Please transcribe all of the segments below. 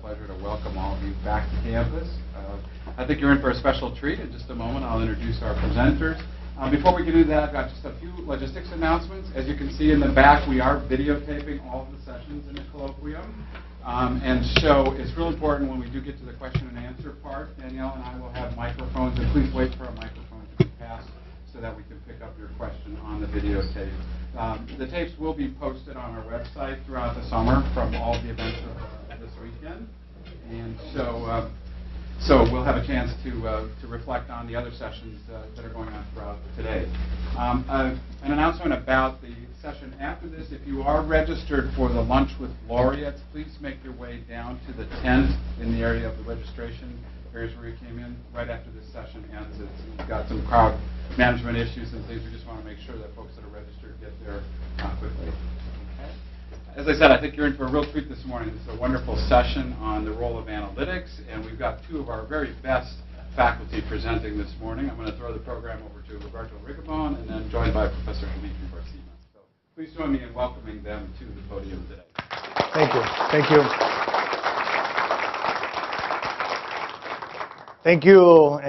pleasure to welcome all of you back to campus. I think you're in for a special treat. In just a moment, I'll introduce our presenters. Before we can do that, I've got just a few logistics announcements. As you can see in the back, we are videotaping all of the sessions in the colloquium. And so it's real important when we do get to the question and answer part, Danielle and I will have microphones, and please wait for a microphone to be passed so that we can pick up your question on the videotape. The tapes will be posted on our website throughout the summer from all the events of this weekend. And so we'll have a chance to reflect on the other sessions that are going on throughout today. An announcement about the session after this. If you are registered for the Lunch with Laureates, please make your way down to the tent in the area of the registration areas where you came in right after this session ends. We've got some crowd management issues and things. We just want to make sure that folks that are registered get there quickly. Okay. As I said, I think you're in for a real treat this morning. It's a wonderful session on the role of analytics, and we've got two of our very best faculty presenting this morning. I'm going to throw the program over to Roberto and Rigobon, and then joined by Professor Dimitris. So please join me in welcoming them to the podium today. Thank you. Thank you. Thank you.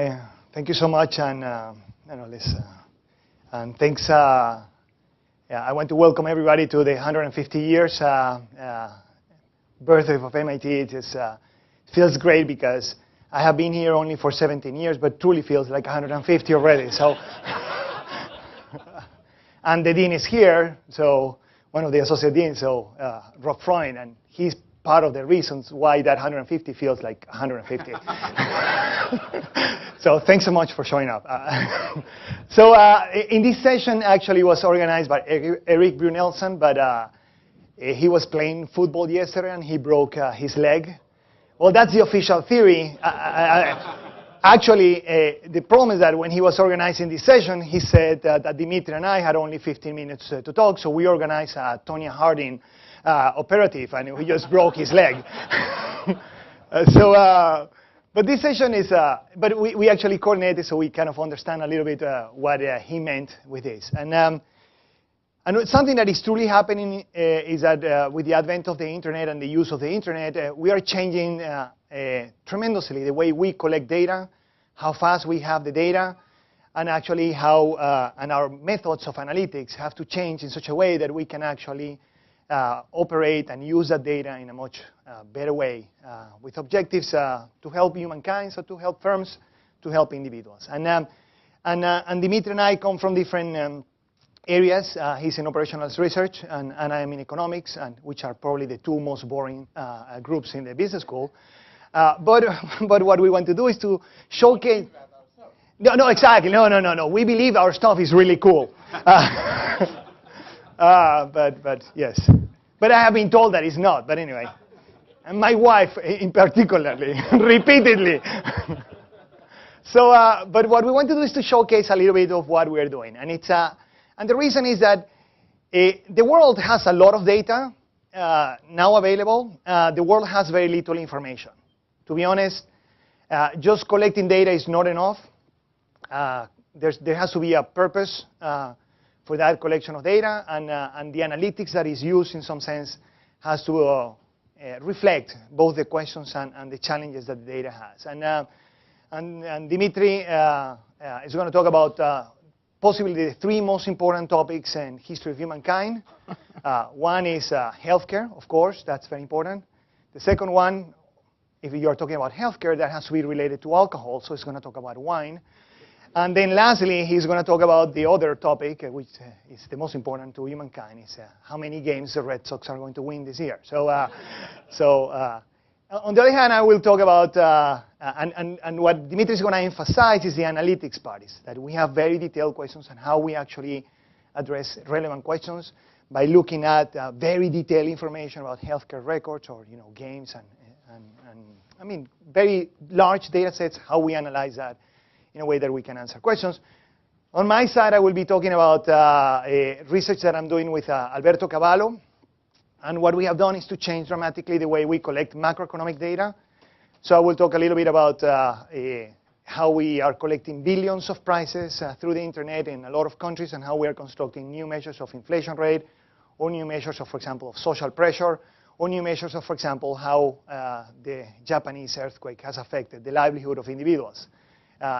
Thank you so much, and and thanks. I want to welcome everybody to the 150 years birthday of MIT. It feels great because I have been here only for 17 years, but truly feels like 150 already. So, and the dean is here, so one of the associate deans, so Rob Freund, and he's part of the reasons why that 150 feels like 150. So thanks so much for showing up. So in this session actually was organized by Eric Brunelson, but he was playing football yesterday and he broke his leg. Well, that's the official theory. Actually, the problem is that when he was organizing this session, he said that Dimitris and I had only 15 minutes to talk, so we organized a Tonya Harding operative, and he just broke his leg. But this session is, but we actually coordinated so we kind of understand a little bit what he meant with this. And something that is truly happening is that with the advent of the internet and the use of the internet, we are changing tremendously the way we collect data, how fast we have the data, and actually how and our methods of analytics have to change in such a way that we can actually operate and use that data in a much better way with objectives to help humankind, so to help firms, to help individuals. And Dimitris and I come from different areas. He's in operational research, and I am in economics, and which are probably the two most boring groups in the business school. But what we want to do is to showcase. No, exactly. No. We believe our stuff is really cool. But yes. But I have been told that it's not. But anyway, and my wife in particularly, repeatedly. So, but what we want to do is to showcase a little bit of what we're doing, and it's and the reason is that the world has a lot of data now available. The world has very little information. To be honest, just collecting data is not enough. There has to be a purpose for that collection of data, and the analytics that is used in some sense has to reflect both the questions and the challenges that the data has. And Dimitris is going to talk about possibly the three most important topics in history of humankind. One is healthcare, of course, that's very important. The second one, if you are talking about healthcare, that has to be related to alcohol, so he's going to talk about wine. And then lastly, he's going to talk about the other topic, which is the most important to humankind, is how many games the Red Sox are going to win this year. So, on the other hand, I will talk about, and what Dimitris is going to emphasize is the analytics part, is that we have very detailed questions on how we actually address relevant questions by looking at very detailed information about healthcare records or games and I mean very large data sets, how we analyze that in a way that we can answer questions. On my side, I will be talking about research that I'm doing with Alberto Cavallo. And what we have done is to change dramatically the way we collect macroeconomic data. So I will talk a little bit about how we are collecting billions of prices through the internet in a lot of countries, and how we are constructing new measures of inflation rate, or new measures of, for example, of social pressure, or new measures of, for example, how the Japanese earthquake has affected the livelihood of individuals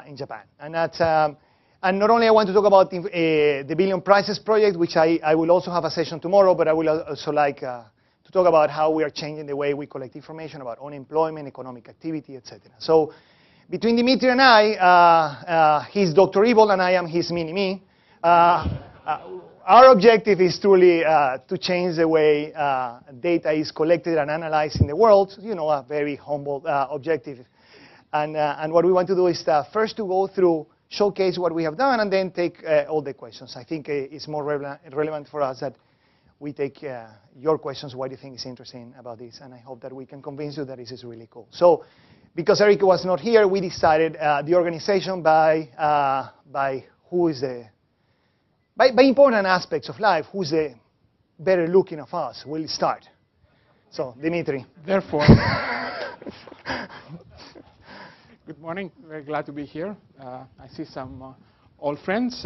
in Japan. And that's, and not only I want to talk about the Billion Prizes project, which I will also have a session tomorrow, but I will also like to talk about how we are changing the way we collect information about unemployment, economic activity, etc. So between Dimitri and I, he's Dr. Evil and I am his mini-me. Our objective is truly to change the way data is collected and analyzed in the world, you know, a very humble objective. And what we want to do is first to go through, showcase what we have done, and then take all the questions. I think it's more relevant for us that we take your questions, what you think is interesting about this, and I hope that we can convince you that this is really cool. So, because Eric was not here, we decided the organization by who is the, by important aspects of life, who's the better looking of us, will start. So, Dimitri. Therefore, good morning. Very glad to be here. I see some old friends.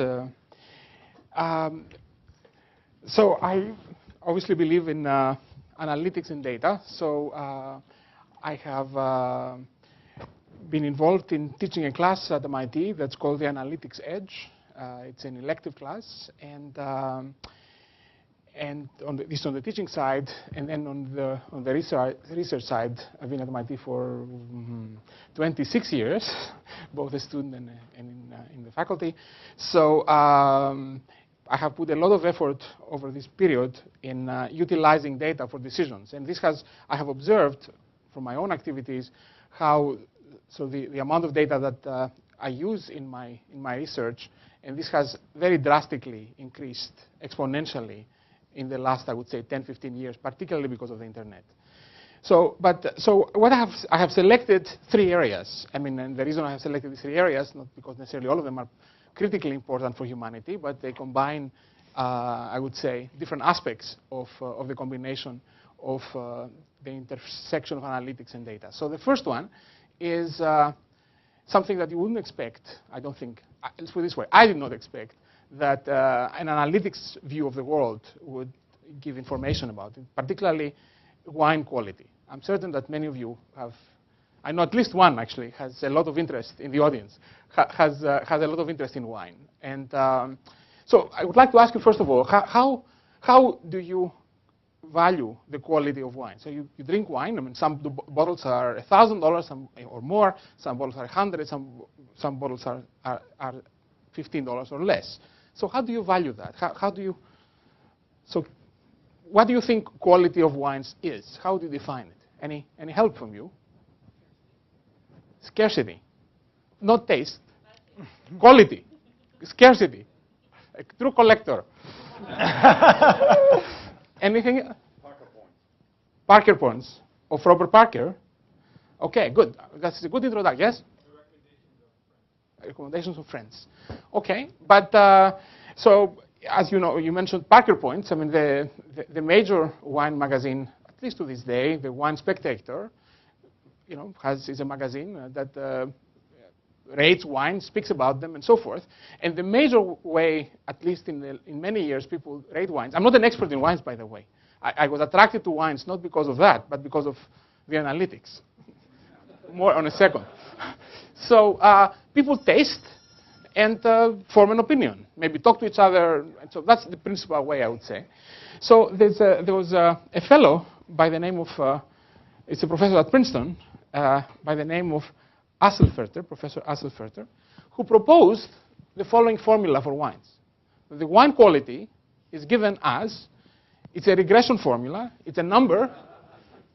So I obviously believe in analytics and data. So I have been involved in teaching a class at MIT that's called the Analytics Edge. It's an elective class, and on this on the teaching side, and then on the research side, I've been at MIT for 26 years, both a student and in the faculty. So I have put a lot of effort over this period in utilizing data for decisions, and this has, I have observed from my own activities how the amount of data that I use in my research, and this has very drastically increased exponentially in the last, I would say, 10, 15 years, particularly because of the internet. So what I have selected 3 areas. I mean, and the reason I have selected these 3 areas, not because necessarily all of them are critically important for humanity, but they combine, I would say, different aspects of the combination of the intersection of analytics and data. So the first one is something that you wouldn't expect, I don't think. Let's put it this way. I did not expect that an analytics view of the world would give information about it, particularly wine quality. I'm certain that many of you have, I know at least one actually, has a lot of interest in the audience, has a lot of interest in wine. And so I would like to ask you, first of all, how do you value the quality of wine? So you drink wine. I mean, some bottles are $1,000 some or more. Some bottles are $100. Some bottles are $15 or less. So how do you value that? How do you? So what do you think quality of wines is? How do you define it? Any help from you? Scarcity, not taste. Quality, scarcity. A true collector. Anything? Parker points. Parker points of Robert Parker. Okay, good. That's a good introduction. Yes. Recommendations of friends. Okay, but so as you know, you mentioned Parker points. I mean, the major wine magazine, at least to this day, the Wine Spectator, you know, is a magazine that rates wine, speaks about them, and so forth. And the major way, at least in many years, people rate wines. I'm not an expert in wines, by the way. I was attracted to wines not because of that, but because of the analytics. More on a second. So people taste and form an opinion, maybe talk to each other. And so that's the principal way, I would say. So there was a fellow by the name of, it's a professor at Princeton, by the name of Professor Asselferter, who proposed the following formula for wines. The wine quality is given as, it's a regression formula, it's a number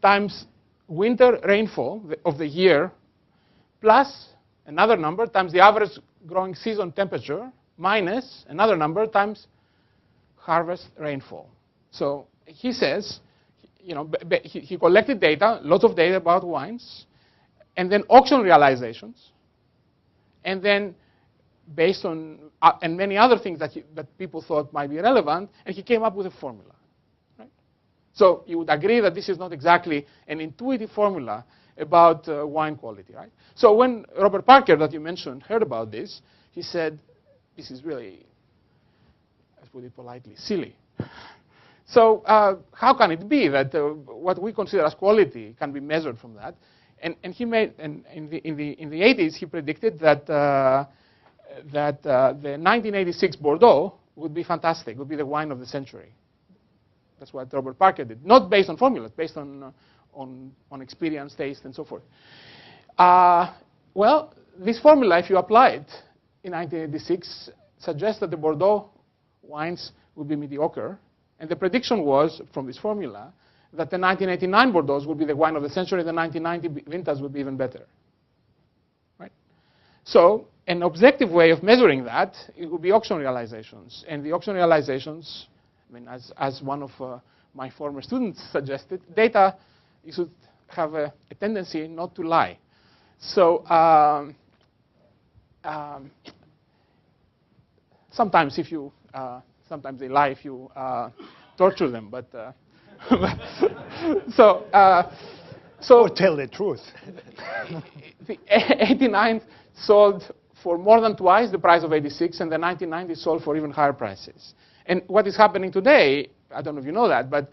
times winter rainfall of the year plus another number times the average growing season temperature minus another number times harvest rainfall. So he says, you know, he collected data, lots of data about wines, and then auction realizations, and then based on and many other things that people thought might be relevant, and he came up with a formula. Right? So you would agree that this is not exactly an intuitive formula about wine quality, right? So when Robert Parker, that you mentioned, heard about this, he said, "This is really, let's put it politely, silly." So how can it be that what we consider as quality can be measured from that? And he made, and in the 80s, he predicted that the 1986 Bordeaux would be fantastic, would be the wine of the century. That's what Robert Parker did, not based on formulas, based on experience, taste, and so forth. Well, this formula, if you apply it in 1986, suggests that the Bordeaux wines would be mediocre. And the prediction was, from this formula, that the 1989 Bordeaux would be the wine of the century, the 1990 vintage would be even better. Right? So an objective way of measuring that, it would be auction realizations. And the auction realizations, I mean, as one of my former students suggested, data, you should have a tendency not to lie. So sometimes if you, sometimes they lie if you torture them, but so or tell the truth. The 89 sold for more than twice the price of 86, and the 1990 sold for even higher prices. And what is happening today, I don't know if you know that, but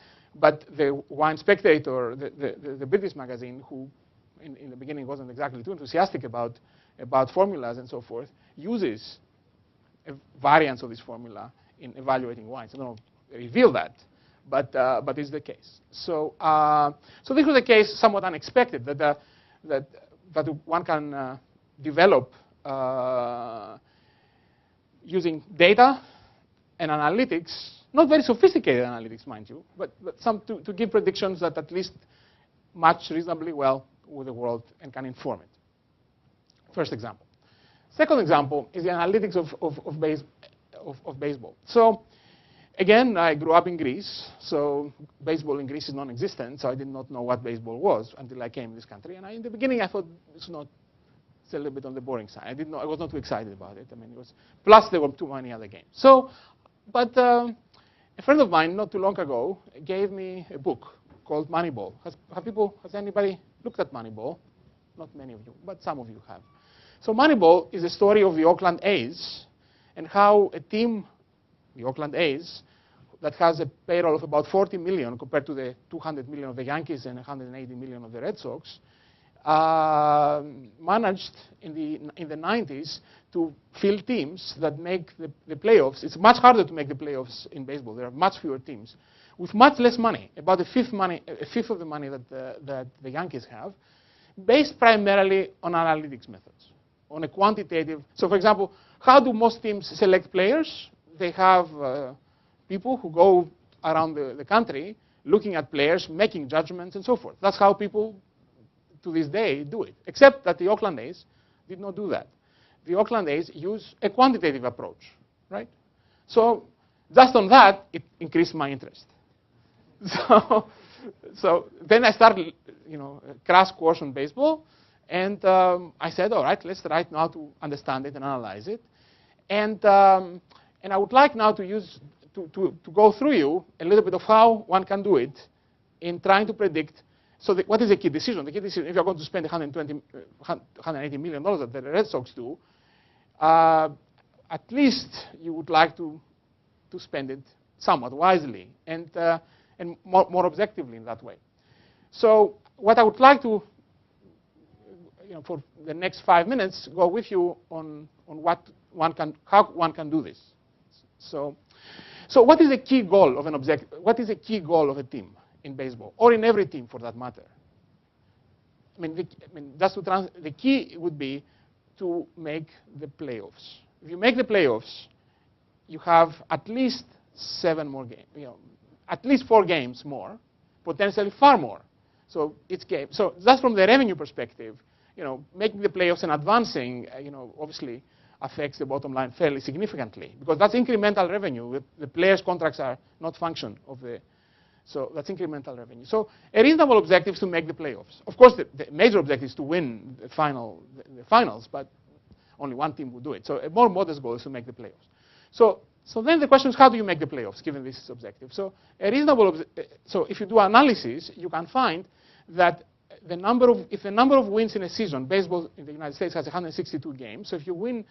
the Wine Spectator, the British magazine, who in the beginning wasn't exactly too enthusiastic about formulas and so forth, uses variants of this formula in evaluating wines. I don't know if they reveal that, but it's the case. So so this was a case somewhat unexpected, that one can develop using data and analytics, not very sophisticated analytics, mind you, but some to give predictions that at least match reasonably well with the world and can inform it. First example. Second example is the analytics of baseball. So again, I grew up in Greece, so baseball in Greece is non-existent, so I did not know what baseball was until I came to this country. And in the beginning, I thought it's a little bit on the boring side. I was not too excited about it. I mean, plus there were too many other games. So, but a friend of mine not too long ago gave me a book called Moneyball. Has anybody looked at Moneyball? Not many of you, but some of you have. So Moneyball is a story of the Oakland A's and how a team, the Oakland A's, that has a payroll of about 40 million compared to the 200 million of the Yankees and 180 million of the Red Sox, managed in the 90s to field teams that make the playoffs. It's much harder to make the playoffs in baseball. There are much fewer teams with much less money, about a fifth of the money that the Yankees have, based primarily on analytics methods, on a quantitative. So for example, how do most teams select players? They have people who go around the country looking at players, making judgments, and so forth. That's how people to this day do it, except that the Oakland A's did not do that. The Oakland A's use a quantitative approach, right? So just on that, it increased my interest. So then I started, a crash course on baseball, and I said, all right, let's try now to understand it and analyze it. And I would like now to go through you a little bit of how one can do it in trying to predict. So what is the key decision? The key decision, if you're going to spend $180 million that the Red Sox do, at least you would like to spend it somewhat wisely and more objectively in that way. So what I would like to, for the next 5 minutes, go with you on how one can do this. So what is the key goal of an objective? What is the key goal of a team in baseball, or in every team for that matter? The key would be to make the playoffs. If you make the playoffs, you have at least 7 more games, at least 4 games more, potentially far more. So it's game. So just from the revenue perspective, making the playoffs and advancing, obviously affects the bottom line fairly significantly, because that's incremental revenue. The players' contracts are not function of the. So that's incremental revenue. So a reasonable objective is to make the playoffs. Of course, the major objective is to win the finals, but only one team would do it. So a more modest goal is to make the playoffs. So then the question is, how do you make the playoffs, given this objective? So so if you do analysis, you can find that if the number of wins in a season, baseball in the United States has 162 games. So if you win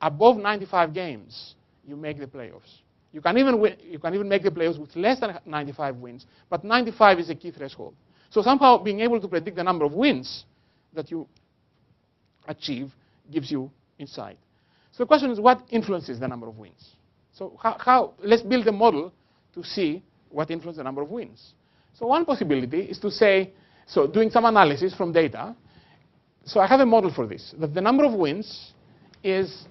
above 95 games, you make the playoffs. You can even make the playoffs with less than 95 wins, but 95 is a key threshold. So somehow being able to predict the number of wins that you achieve gives you insight. So the question is, what influences the number of wins? So let's build a model to see what influences the number of wins. So one possibility is to say, so doing some analysis from data. So I have a model for this, that the number of wins is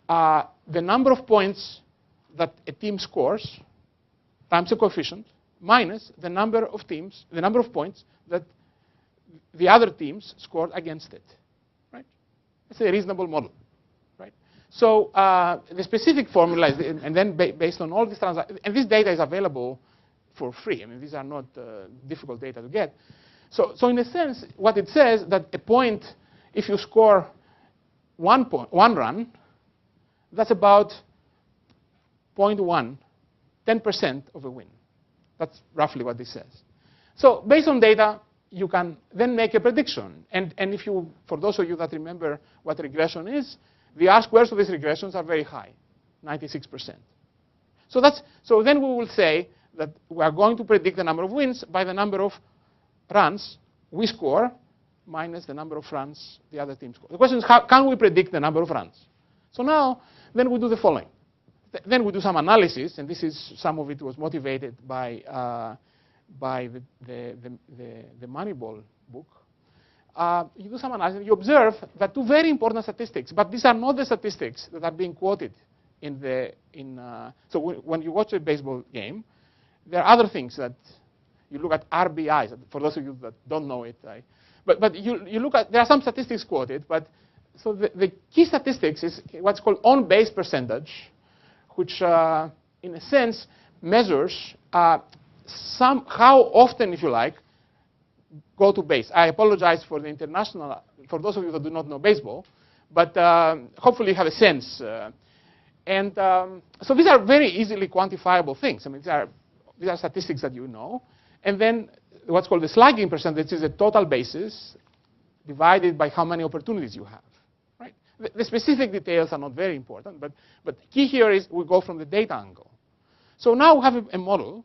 the number of points that a team scores times a coefficient minus the number of points that the other teams scored against it. Right? It's a reasonable model. Right? So the specific formula is, and then based on all these transactions, and this data is available for free. I mean, these are not difficult data to get. So in a sense, what it says that a point, if you score one run, that's about 0.1, 10% of a win. That's roughly what this says. So based on data, you can then make a prediction. And if you, for those of you that remember what regression is, the R-squares of these regressions are very high, 96%. So then we will say that we are going to predict the number of wins by the number of runs we score minus the number of runs the other team scores. The question is, how can we predict the number of runs? So now, then we do the following. Then we do some analysis, and this is, some of it was motivated by the Moneyball book. You do some analysis, and you observe that two very important statistics, but these are not the statistics that are being quoted so when you watch a baseball game, there are other things that you look at RBIs. For those of you that don't know it, but you look at, there are some statistics quoted, but so the key statistics is what's called on-base percentage, which in a sense measures how often, if you like, go to base. I apologize for the international, for those of you that do not know baseball, but hopefully you have a sense. So these are very easily quantifiable things. I mean, these are statistics that you know. And then what's called the slugging percentage is the total bases divided by how many opportunities you have. Right? The specific details are not very important, but key here is we go from the data angle. So now we have a model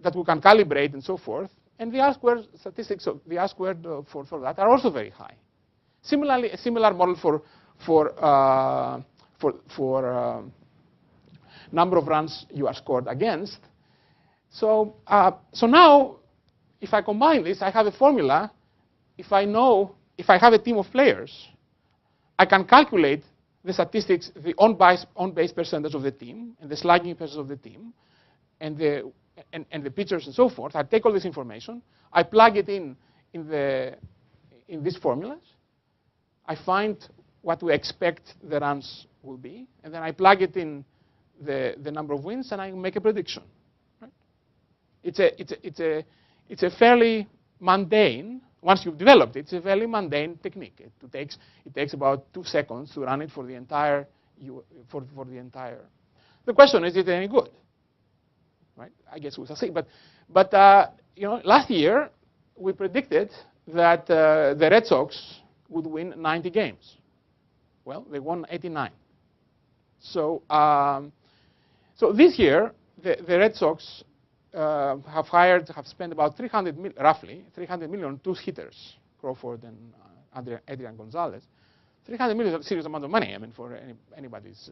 that we can calibrate and so forth, and the R-squared statistics, so the R-squared for that are also very high. Similarly, a similar model for number of runs you are scored against. So now, if I combine this, I have a formula. If I have a team of players, I can calculate the statistics, the on-base percentage of the team, and the slugging percentage of the team, and the pitchers and so forth. I take all this information, I plug it in these formulas. I find what we expect the runs will be, and then I plug it in the number of wins, and I make a prediction. It's a fairly mundane, once you've developed it, it's a fairly mundane technique. It takes about 2 seconds to run it for the entire, The question is it any good? Right? I guess we'll see. But last year we predicted that the Red Sox would win 90 games. Well, they won 89. So this year the Red Sox have spent about roughly 300 million on 2 hitters, Crawford and Adrian Gonzalez. 300 million is a serious amount of money. I mean, for anybody's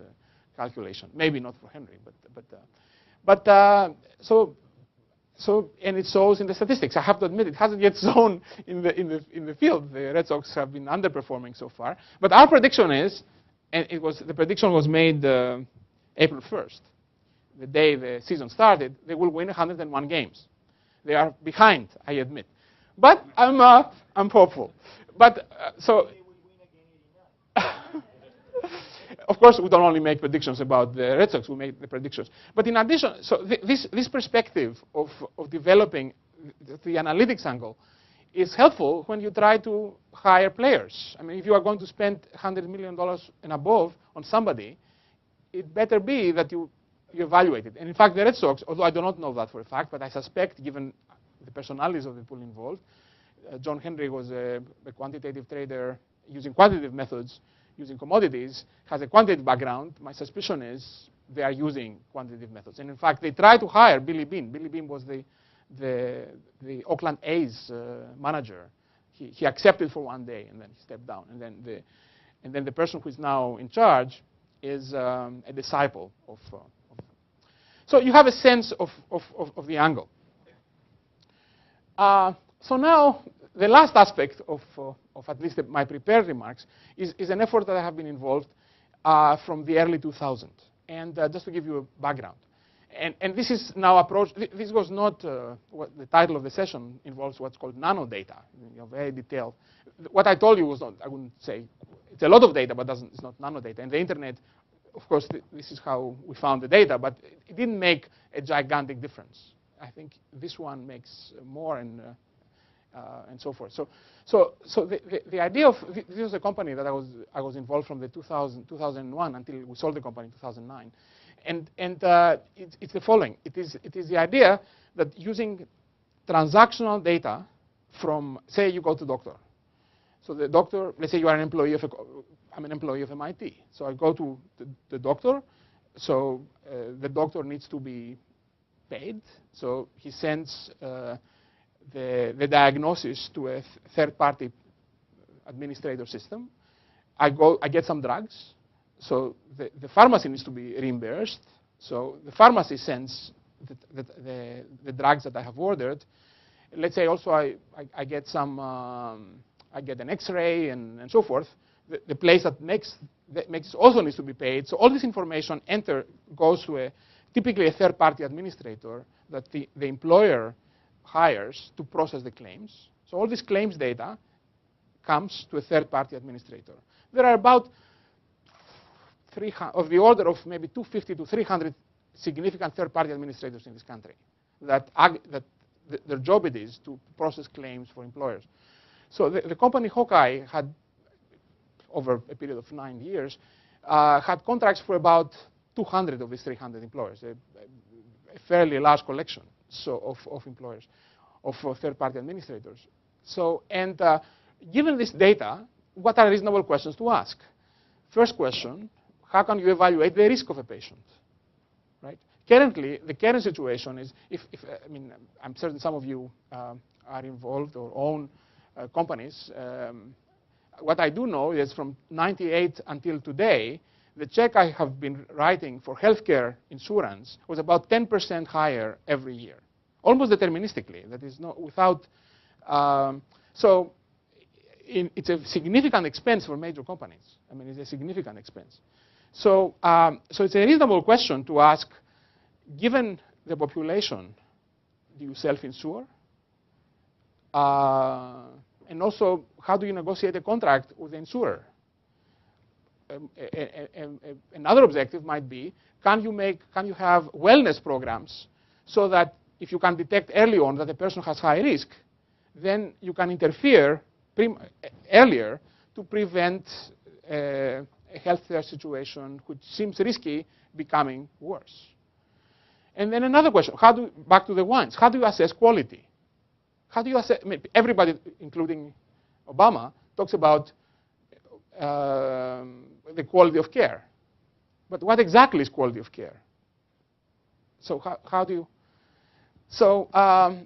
calculation. Maybe not for Henry, and it shows in the statistics. I have to admit, it hasn't yet shown in the field. The Red Sox have been underperforming so far. But our prediction is, and the prediction was made April 1st. The day the season started, they will win 101 games. They are behind, I admit, but I'm hopeful. But of course, we don't only make predictions about the Red Sox; we make the predictions. But in addition, so this perspective of developing the analytics angle is helpful when you try to hire players. I mean, if you are going to spend $100 million and above on somebody, it better be that you evaluate it. And in fact, the Red Sox, although I do not know that for a fact, but I suspect, given the personalities of the people involved, John Henry was a quantitative trader using quantitative methods, using commodities, has a quantitative background. My suspicion is they are using quantitative methods. And in fact, they tried to hire Billy Bean. Billy Bean was the Oakland A's manager. He accepted for one day, and then he stepped down. And then the person who is now in charge is a disciple of. So you have a sense of the angle. So now the last aspect of at least my prepared remarks is an effort that I have been involved from the early 2000s. And just to give you a background. And this is now approached, this was not what the title of the session involves what's called nano-data, very detailed. What I told you was not, I wouldn't say, it's a lot of data, but it's not nano-data. And the internet, of course, this is how we found the data, but it didn't make a gigantic difference. I think this one makes more and so forth. So the idea of, this was a company that I was involved from the 2001 until we sold the company in 2009. And it's the following. It is the idea that using transactional data from, say you go to doctor. So the doctor, let's say you are an employee of I'm an employee of MIT. So I go to the doctor. So the doctor needs to be paid. So he sends the diagnosis to a third-party administrator system. I get some drugs. So the pharmacy needs to be reimbursed. So the pharmacy sends the drugs that I have ordered. Let's say also I get some, I get an X-ray and so forth. The place that makes also needs to be paid. So all this information goes to typically a third-party administrator that the employer hires to process the claims. So all this claims data comes to a third-party administrator. There are about 300, of the order of maybe 250 to 300 significant third-party administrators in this country that their job it is to process claims for employers. So the company Hawkeye had, over a period of 9 years, had contracts for about 200 of these 300 employers, a fairly large collection of employers, of third-party administrators. So, and given this data, what are reasonable questions to ask? First question, how can you evaluate the risk of a patient? Right? Currently, the current situation is, I mean, I'm certain some of you are involved or own companies. What I do know is from '98 until today, the check I have been writing for healthcare insurance was about 10% higher every year, almost deterministically. That is not without. So it's a significant expense for major companies. I mean, it's a significant expense. So, so it's a reasonable question to ask, given the population, do you self-insure? And also, how do you negotiate a contract with the insurer? Another objective might be, can you have wellness programs so that if you can detect early on that a person has high risk, then you can interfere earlier to prevent a healthcare situation which seems risky becoming worse. And then another question, back to the wines, how do you assess quality? How do you assess, I mean, everybody, including Obama, talks about the quality of care. But what exactly is quality of care? So how do you? So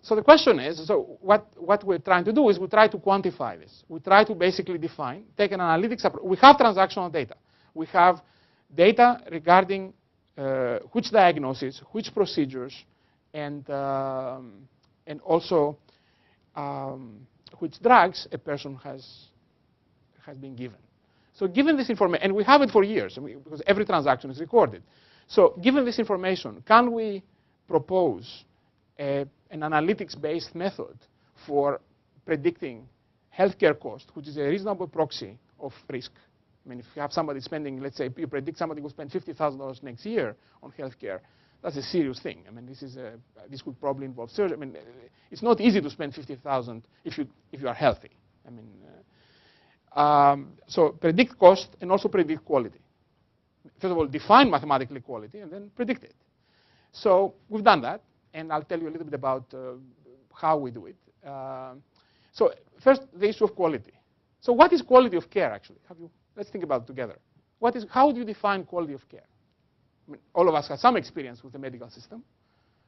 so the question is, so what we're trying to do is we try to quantify this. We try to basically define, take an analytics approach. We have transactional data. We have data regarding which diagnoses, which procedures, and also which drugs a person has been given. So given this information, and we have it for years, because every transaction is recorded. So given this information, can we propose an analytics-based method for predicting healthcare cost, which is a reasonable proxy of risk? I mean, if you have somebody spending, let's say, you predict somebody will spend $50,000 next year on healthcare, that's a serious thing. I mean, this could probably involve surgery. I mean, it's not easy to spend $50,000 if you are healthy. I mean, so predict cost and also predict quality. First of all, define mathematically quality and then predict it. So we've done that, and I'll tell you a little bit about how we do it. So first, the issue of quality. So what is quality of care, actually? Let's think about it together. How do you define quality of care? I mean, all of us have some experience with the medical system.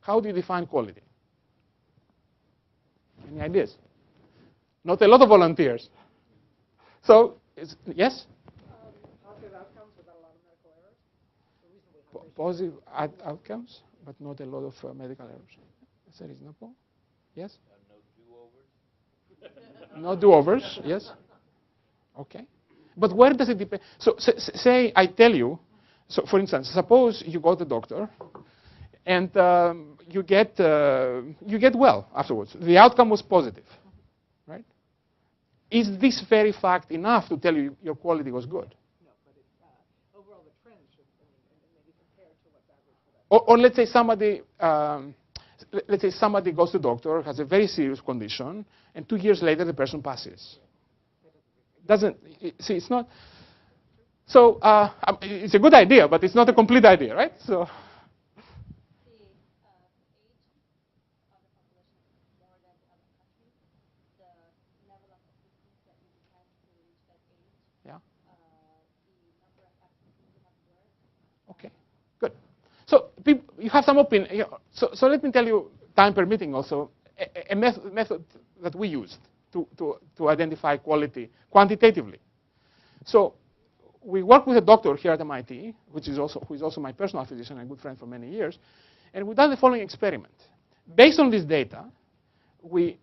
How do you define quality? Any ideas? Not a lot of volunteers. So, yes? Positive outcomes without a lot of medical errors. Positive outcomes, but not a lot of medical errors. Is that reasonable? Yes? No do-overs, yes? Okay. But where does it depend? So say I tell you, so for instance, suppose you go to the doctor and you get well afterwards. The outcome was positive, right? Is this very fact enough to tell you your quality was good? No, but overall the trend should maybe compared to what's average for that. Or let's say somebody goes to the doctor, has a very serious condition, and 2 years later the person passes. See, it's not. So it's a good idea, but it's not a complete idea, right? So. Yeah. Okay. Good. So you have some opinion. So let me tell you, time permitting, also a method that we used to identify quality quantitatively. So we work with a doctor here at MIT, who is also my personal physician and a good friend for many years, and we've done the following experiment. Based on this data, we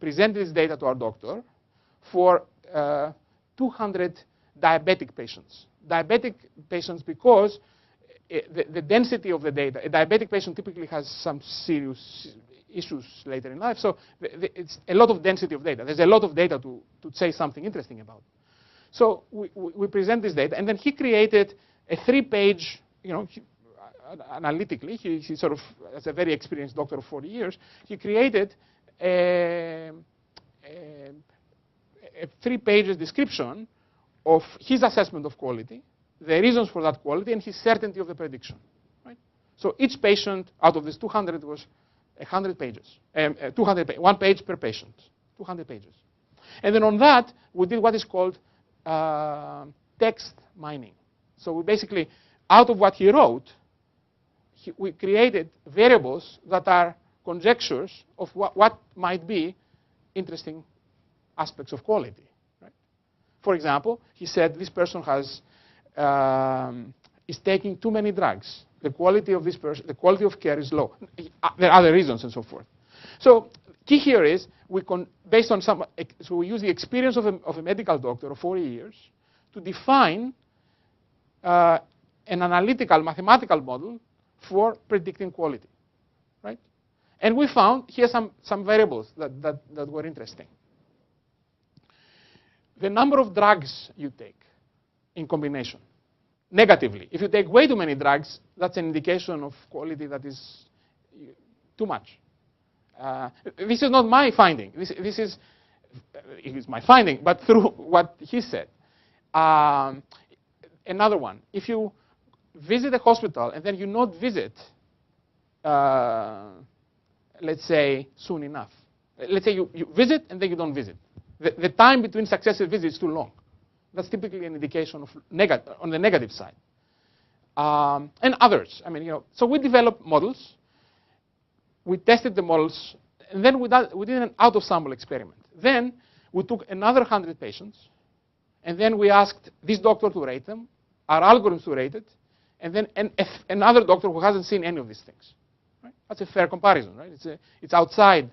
presented this data to our doctor for 200 diabetic patients. Diabetic patients because the density of the data, a diabetic patient typically has some serious issues later in life, so it's a lot of density of data. There's a lot of data to say something interesting about. So we present this data, and then he created a 3-page, analytically, he sort of, as a very experienced doctor of 40 years, he created a 3-page description of his assessment of quality, the reasons for that quality, and his certainty of the prediction. Right? So each patient out of this 200 was 100 pages, 1 page per patient, 200 pages. And then on that, we did what is called text mining. So we basically, out of what he wrote, we created variables that are conjectures of what might be interesting aspects of quality. Right? For example, he said this person is taking too many drugs. The quality of this person, the quality of care is low. There are other reasons and so forth. So key here is based on so we use the experience of a medical doctor of 40 years to define an analytical mathematical model for predicting quality, right? And we found here some variables that were interesting. The number of drugs you take in combination. Negatively, if you take way too many drugs, that's an indication of quality that is too much. This is not my finding. This is my finding, but through what he said. Another one, if you visit a hospital and then you not visit, let's say, soon enough. Let's say you visit and then you don't visit. The time between successive visits is too long. That's typically an indication of on the negative side. And others. I mean, so we developed models. We tested the models, and then we did an out-of-sample experiment. Then we took another 100 patients, and then we asked this doctor to rate them, our algorithms to rate it, and then another doctor who hasn't seen any of these things. Right? That's a fair comparison, right? It's outside.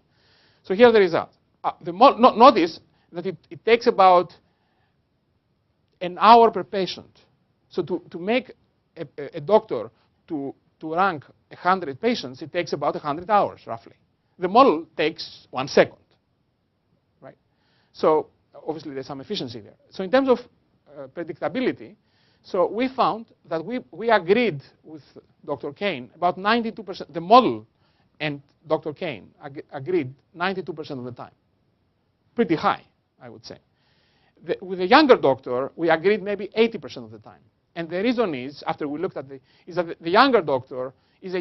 So here are the results. Notice that it takes about an hour per patient. So to make a doctor to rank 100 patients, it takes about 100 hours, roughly. The model takes 1 second, right? So obviously there's some efficiency there. So in terms of predictability, so we found that we agreed with Dr. Kane about 92%. The model and Dr. Kane agreed 92% of the time. Pretty high, I would say. With the younger doctor, we agreed maybe 80% of the time. And the reason is, after we looked at is that the younger doctor is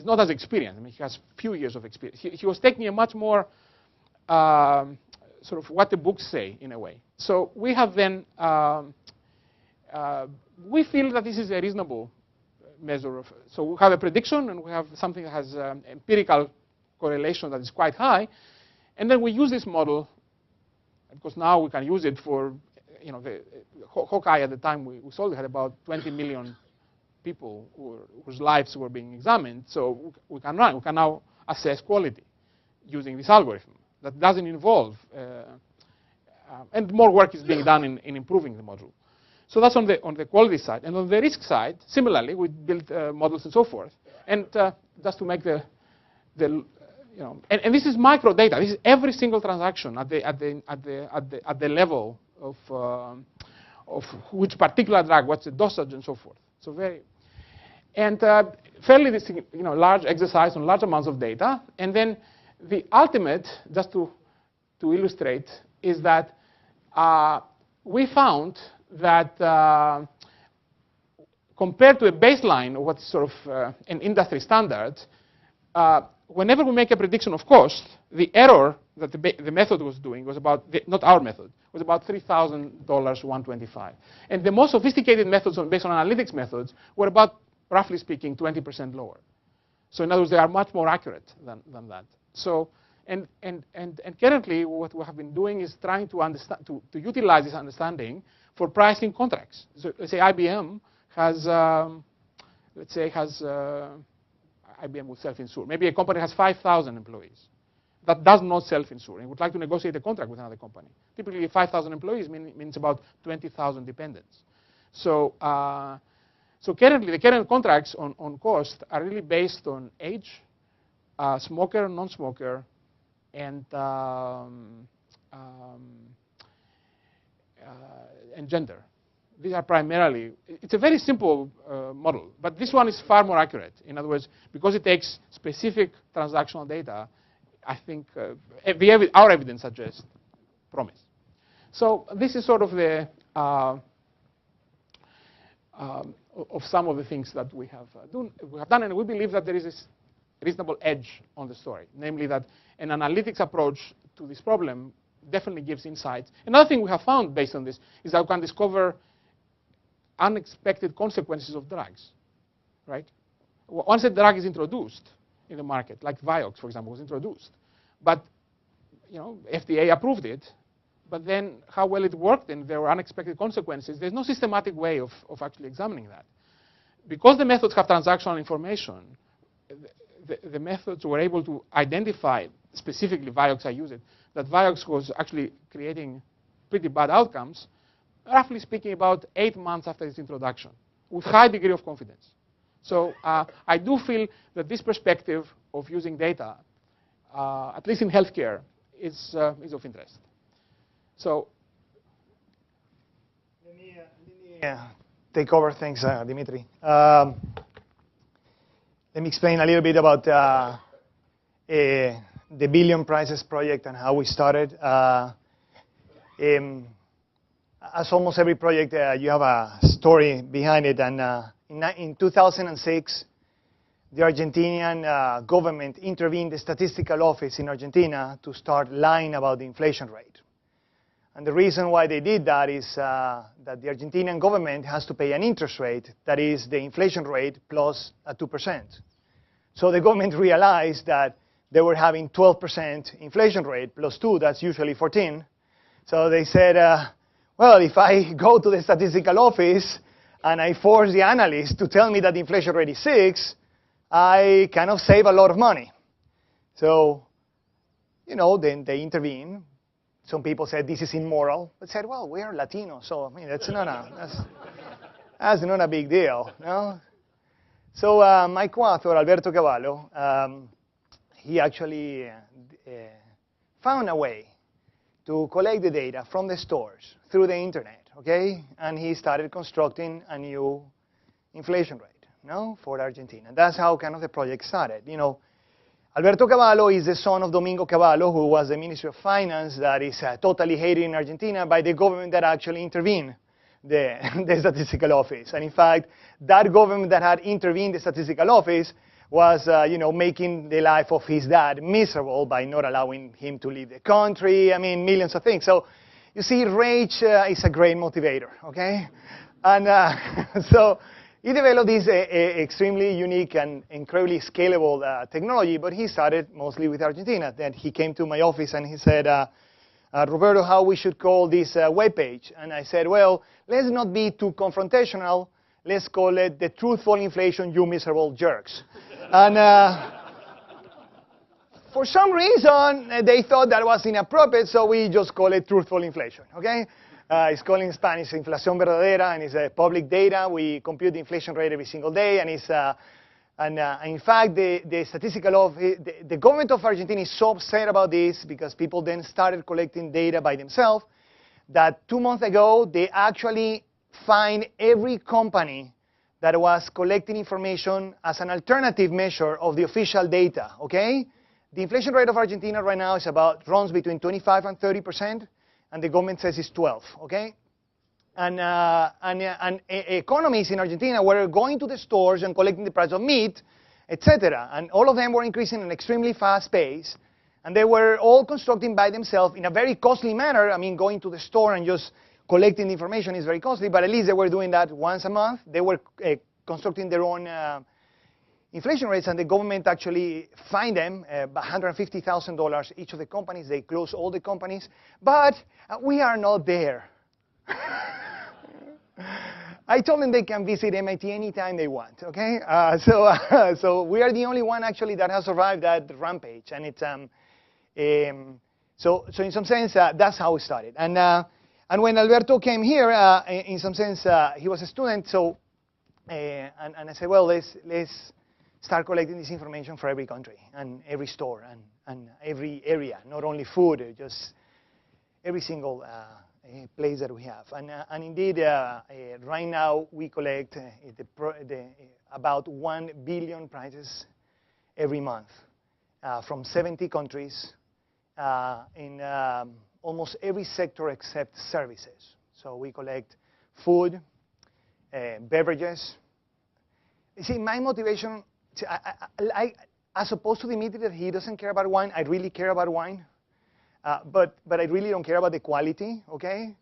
not as experienced. I mean, he has few years of experience. He was taking a much more sort of what the books say, in a way. So we have then we feel that this is a reasonable measure of. So we have a prediction, and we have something that has empirical correlation that is quite high, and then we use this model because now we can use it for, the Hawkeye at the time we sold it had about 20 million people whose lives were being examined. So we can now assess quality using this algorithm that doesn't involve, and more work is being done in improving the module. So that's on the quality side. And on the risk side, similarly, we built models and so forth. And just to make and this is micro data. This is every single transaction at the level of which particular drug, what's the dosage, and so forth. So fairly large exercise on large amounts of data. And then the ultimate, just to illustrate, is that we found that compared to a baseline, or what's sort of an industry standard, whenever we make a prediction of cost, the error that the method was doing was about, not our method, was about $3,000, 125. And the most sophisticated methods based on analytics methods were about, roughly speaking, 20% lower. So in other words, they are much more accurate than that. So, and currently, what we have been doing is trying to understand, to utilize this understanding for pricing contracts. So let's say IBM has, IBM would self-insure. Maybe a company has 5,000 employees that does not self-insure and would like to negotiate a contract with another company. Typically, 5,000 employees means about 20,000 dependents. So, currently, the current contracts on cost are really based on age, smoker, non-smoker, and gender. These are primarily, it's a very simple model, but this one is far more accurate. In other words, because it takes specific transactional data, I think our evidence suggests promise. So this is sort of the of some of the things that we have done, and we believe that there is this reasonable edge on the story, namely that an analytics approach to this problem definitely gives insights. Another thing we have found based on this is that we can discover unexpected consequences of drugs, right? Once a drug is introduced in the market, like Vioxx, for example, was introduced, but FDA approved it, but then how well it worked and there were unexpected consequences, there's no systematic way of actually examining that. Because the methods have transactional information, the methods were able to identify, specifically Vioxx, I use it, that Vioxx was actually creating pretty bad outcomes, roughly speaking about 8 months after its introduction, with high degree of confidence. So I do feel that this perspective of using data, at least in healthcare, is of interest. So let me take over. Thanks, Dimitri. Let me explain a little bit about the Billion Prizes project and how we started. As almost every project, you have a story behind it. And in 2006, the Argentinian government intervened the statistical office in Argentina to start lying about the inflation rate. And the reason why they did that is that the Argentinian government has to pay an interest rate that is the inflation rate plus 2%. So the government realized that they were having 12% inflation rate plus 2, that's usually 14. So they said, well, if I go to the statistical office and I force the analyst to tell me that the inflation rate is 6, I kind of save a lot of money. So, then they intervene. Some people said this is immoral, but said, well, we are Latino, so I mean that's not a big deal, no? So my co-author, Alberto Cavallo, he actually found a way to collect the data from the stores through the internet, okay? And he started constructing a new inflation rate, for Argentina. That's how kind of the project started. Alberto Cavallo is the son of Domingo Cavallo, who was the Minister of Finance that is totally hated in Argentina by the government that actually intervened the statistical office. And in fact, that government that had intervened the statistical office was, making the life of his dad miserable by not allowing him to leave the country. I mean, millions of things. So you see, rage is a great motivator, okay? And so he developed this extremely unique and incredibly scalable technology, but he started mostly with Argentina. Then he came to my office and he said, Roberto, how we should call this web page? And I said, well, let's not be too confrontational. Let's call it the truthful inflation, you miserable jerks. And for some reason, they thought that was inappropriate, so we just call it truthful inflation, okay? It's called in Spanish inflación verdadera, and it's public data. We compute the inflation rate every single day, and it's in fact, the statistical the government of Argentina is so upset about this because people then started collecting data by themselves that 2 months ago, they actually fined every company that was collecting information as an alternative measure of the official data, okay? The inflation rate of Argentina right now is runs between 25 and 30%, and the government says it's 12, okay? And economies in Argentina were going to the stores and collecting the price of meat, etc. And all of them were increasing at an extremely fast pace. And they were all constructing by themselves in a very costly manner. I mean, going to the store and just collecting the information is very costly, but at least they were doing that once a month. They were constructing their own inflation rates, and the government actually fined them $150,000 each of the companies. They closed all the companies, but we are not there. I told them they can visit MIT anytime they want, okay? So we are the only one actually that has survived that rampage, and it's so in some sense that's how it started. And when Alberto came here, in some sense he was a student, so and I said, well, let's start collecting this information for every country and every store and every area, not only food, just every single place that we have. And indeed, right now we collect about 1 billion prices every month from 70 countries in almost every sector except services. So we collect food, beverages. You see, my motivation, as opposed to Dimitris, that he doesn't care about wine, I really care about wine. But I really don't care about the quality, okay?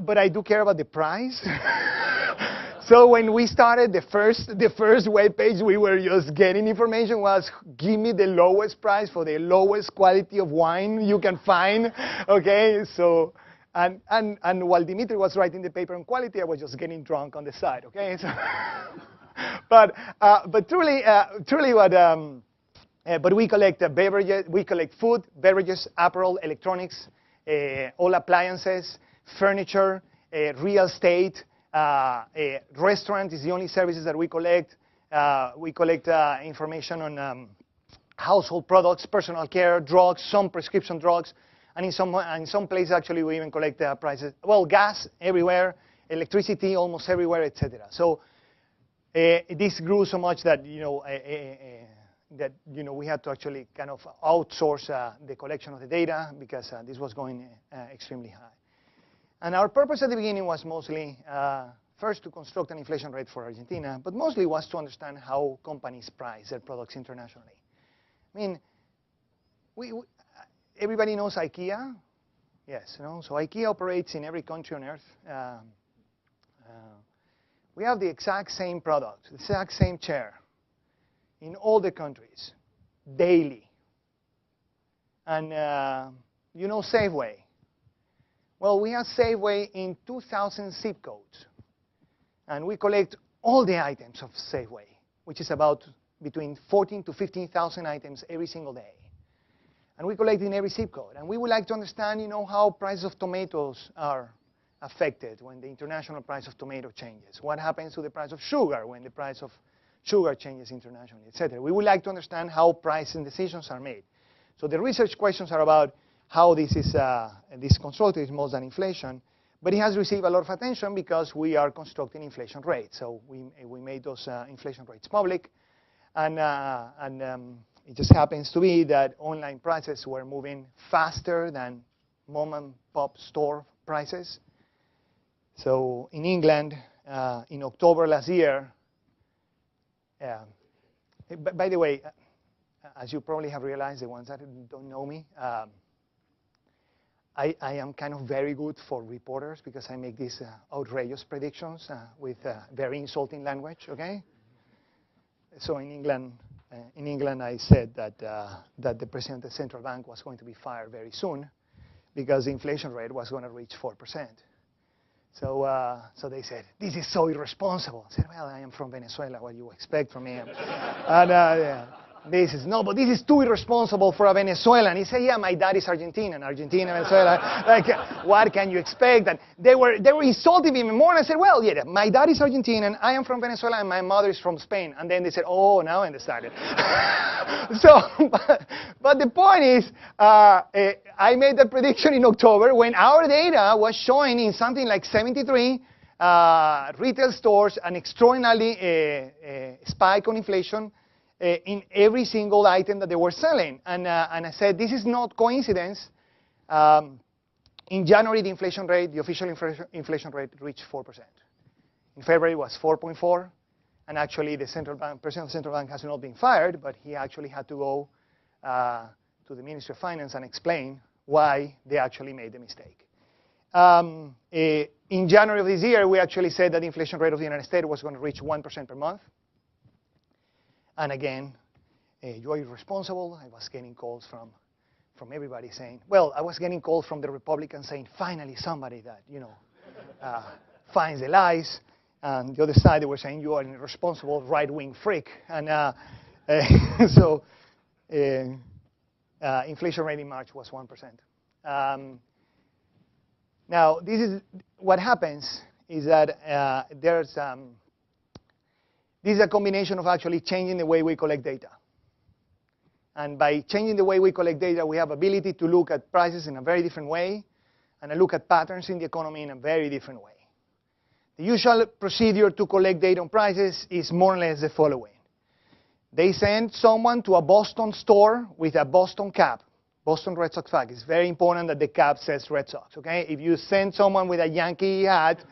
But I do care about the price. So when we started the first web page, we were just getting information was, give me the lowest price for the lowest quality of wine you can find, okay? So, and while Dimitris was writing the paper on quality, I was just getting drunk on the side, okay? So, but truly what, but we collect beverages, we collect food, beverages, apparel, electronics, all appliances, furniture, real estate, restaurant is the only services that we collect. We collect information on household products, personal care, drugs, some prescription drugs, and in some places actually we even collect prices. Well, gas everywhere, electricity almost everywhere, etc. So this grew so much that we had to actually kind of outsource the collection of the data because this was going extremely high. And our purpose at the beginning was mostly, first, to construct an inflation rate for Argentina, but mostly was to understand how companies price their products internationally. I mean, everybody knows IKEA? Yes, so IKEA operates in every country on earth. We have the exact same product, the exact same chair in all the countries, daily. And Safeway. Well, we have Safeway in 2,000 zip codes. And we collect all the items of Safeway, which is about between 14,000 to 15,000 items every single day. And we collect in every zip code. And we would like to understand, how prices of tomatoes are affected when the international price of tomato changes. What happens to the price of sugar when the price of sugar changes internationally, etc. We would like to understand how pricing decisions are made. So the research questions are about how this constructed is more than inflation, but it has received a lot of attention because we are constructing inflation rates. So we made those inflation rates public, and it just happens to be that online prices were moving faster than mom-and-pop store prices. So in England, in October last year, by the way, as you probably have realized, the ones that don't know me, I am kind of very good for reporters because I make these outrageous predictions with very insulting language, okay? So in England I said that the president of the central bank was going to be fired very soon because the inflation rate was going to reach 4%. So they said, this is so irresponsible. I said, well, I am from Venezuela. What do you expect from me? And yeah. They says, no, but this is too irresponsible for a Venezuelan. He said, yeah, my dad is Argentinian, Venezuela. Like, what can you expect? And they were insulting me even more. And I said, well, yeah, my dad is Argentinian, I am from Venezuela, and my mother is from Spain. And then they said, oh, now I understand it. But the point is, I made that prediction in October when our data was showing in something like 73 retail stores an extraordinarily spike on inflation in every single item that they were selling. And I said, this is not coincidence. In January, the inflation rate, the official inflation rate reached 4%. In February, it was 4.4. And actually, the central bank, president of the central bank has not been fired, but he actually had to go to the Ministry of Finance and explain why they actually made the mistake. In January of this year, we actually said that the inflation rate of the United States was going to reach 1% per month. And again, you are irresponsible. I was getting calls from everybody saying, well, I was getting calls from the Republicans saying, finally somebody that, finds the lies. And the other side, they were saying, you are an irresponsible right-wing freak. And inflation rate in March was 1%. Now, this is what happens is that this is a combination of actually changing the way we collect data. And by changing the way we collect data, we have ability to look at prices in a very different way and look at patterns in the economy in a very different way. The usual procedure to collect data on prices is more or less the following. They send someone to a Boston store with a Boston cap, Boston Red Sox flag. It's very important that the cap says Red Sox, okay? If you send someone with a Yankee hat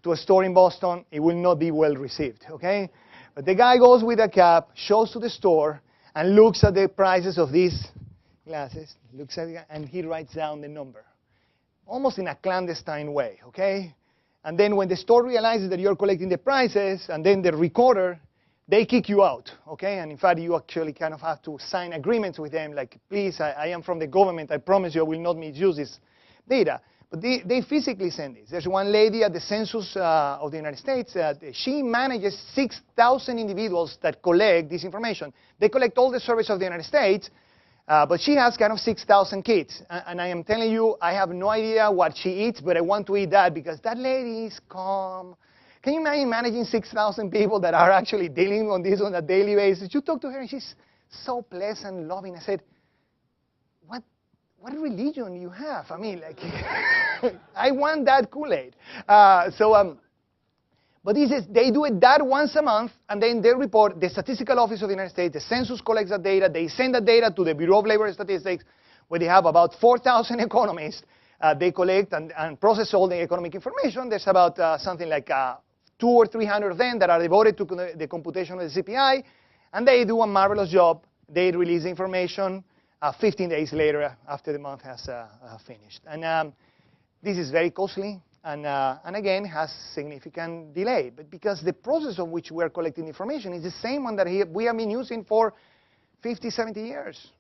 to a store in Boston, it will not be well received, okay? But the guy goes with a cap, shows to the store, and looks at the prices of these glasses, looks at it, and he writes down the number, almost in a clandestine way, okay? And then when the store realizes that you're collecting the prices, and then the recorder, they kick you out, okay? And in fact, you actually kind of have to sign agreements with them, like, please, I am from the government, I promise you I will not misuse this data. But they physically send this. There's one lady at the census of the United States. She manages 6,000 individuals that collect this information. They collect all the surveys of the United States, but she has kind of 6,000 kids. And I am telling you, I have no idea what she eats, but I want to eat that because that lady is calm. Can you imagine managing 6,000 people that are actually dealing on this on a daily basis? You talk to her, and she's so pleasant, loving. I said, what religion you have? I mean, like, I want that Kool-Aid. But this is, they do it that once a month, and then they report, the Statistical Office of the United States, the census collects that data, they send that data to the Bureau of Labor Statistics, where they have about 4,000 economists. They collect and process all the economic information. There's about something like 200 or 300 of them that are devoted to the computation of the CPI, and they do a marvelous job. They release the information 15 days later after the month has finished. And this is very costly and again has significant delay. But because the process of which we are collecting information is the same one that we have been using for 50, 70 years.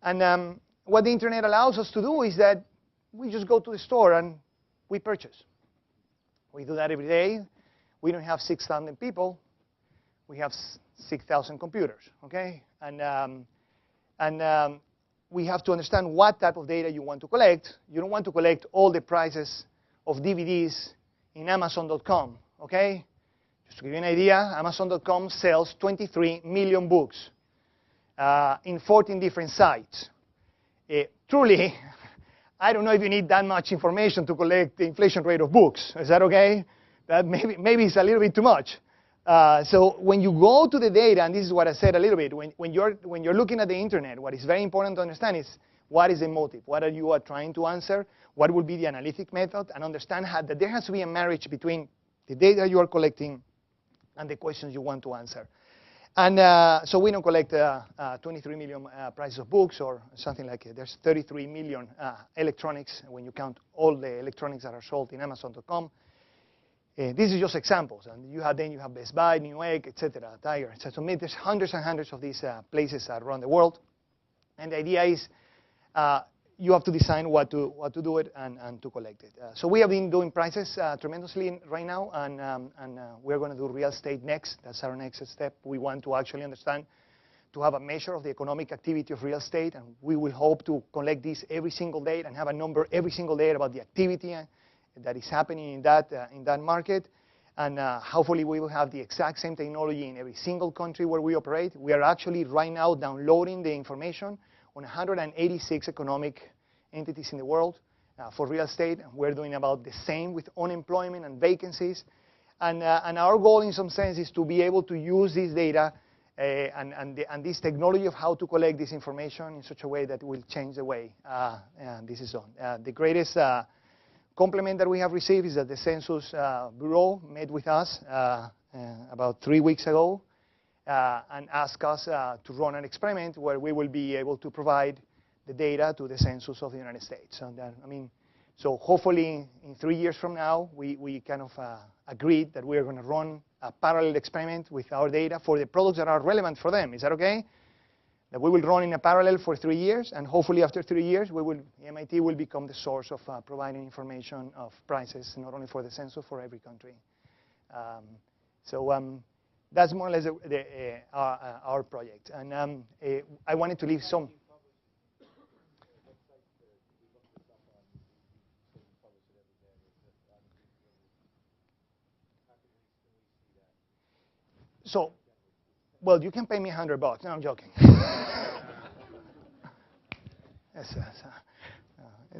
And what the internet allows us to do is that we just go to the store and we purchase. We do that every day. We don't have 6,000 people. We have 6,000 computers, okay? And we have to understand what type of data you want to collect. You don't want to collect all the prices of DVDs in Amazon.com, okay? Just to give you an idea, Amazon.com sells 23 million books in 14 different sites. Truly, I don't know if you need that much information to collect the inflation rate of books. Is that okay? That maybe it's a little bit too much. So when you go to the data, and this is what I said a little bit, when you're looking at the internet, what is very important to understand is what is the motive? What are you trying to answer? What will be the analytic method? And understand that there has to be a marriage between the data you are collecting and the questions you want to answer. And so we don't collect 23 million prices of books or something like it. There's 33 million electronics when you count all the electronics that are sold in Amazon.com. This is just examples. And you have Best Buy, Newegg, etc., Tiger, etc. So there's hundreds and hundreds of these places around the world. And the idea is you have to decide what to do it and to collect it. So we have been doing prices tremendously right now, and we're going to do real estate next. That's our next step. We want to actually understand, to have a measure of the economic activity of real estate, and we will hope to collect this every single day and have a number every single day about the activity that is happening in that market. And hopefully we will have the exact same technology in every single country where we operate. We are actually right now downloading the information on 186 economic entities in the world for real estate. We're doing about the same with unemployment and vacancies. And our goal in some sense is to be able to use this data and this technology of how to collect this information in such a way that will change the way this is done. The greatest compliment that we have received is that the Census Bureau met with us about 3 weeks ago and asked us to run an experiment where we will be able to provide the data to the Census of the United States. And so hopefully in 3 years from now, we kind of agreed that we are going to run a parallel experiment with our data for the products that are relevant for them. Is that okay? That we will run in a parallel for 3 years, and hopefully after 3 years, MIT will become the source of providing information of prices, not only for the census, for every country. That's more or less our project. And I wanted to leave some. So, well, you can pay me $100. No, I'm joking.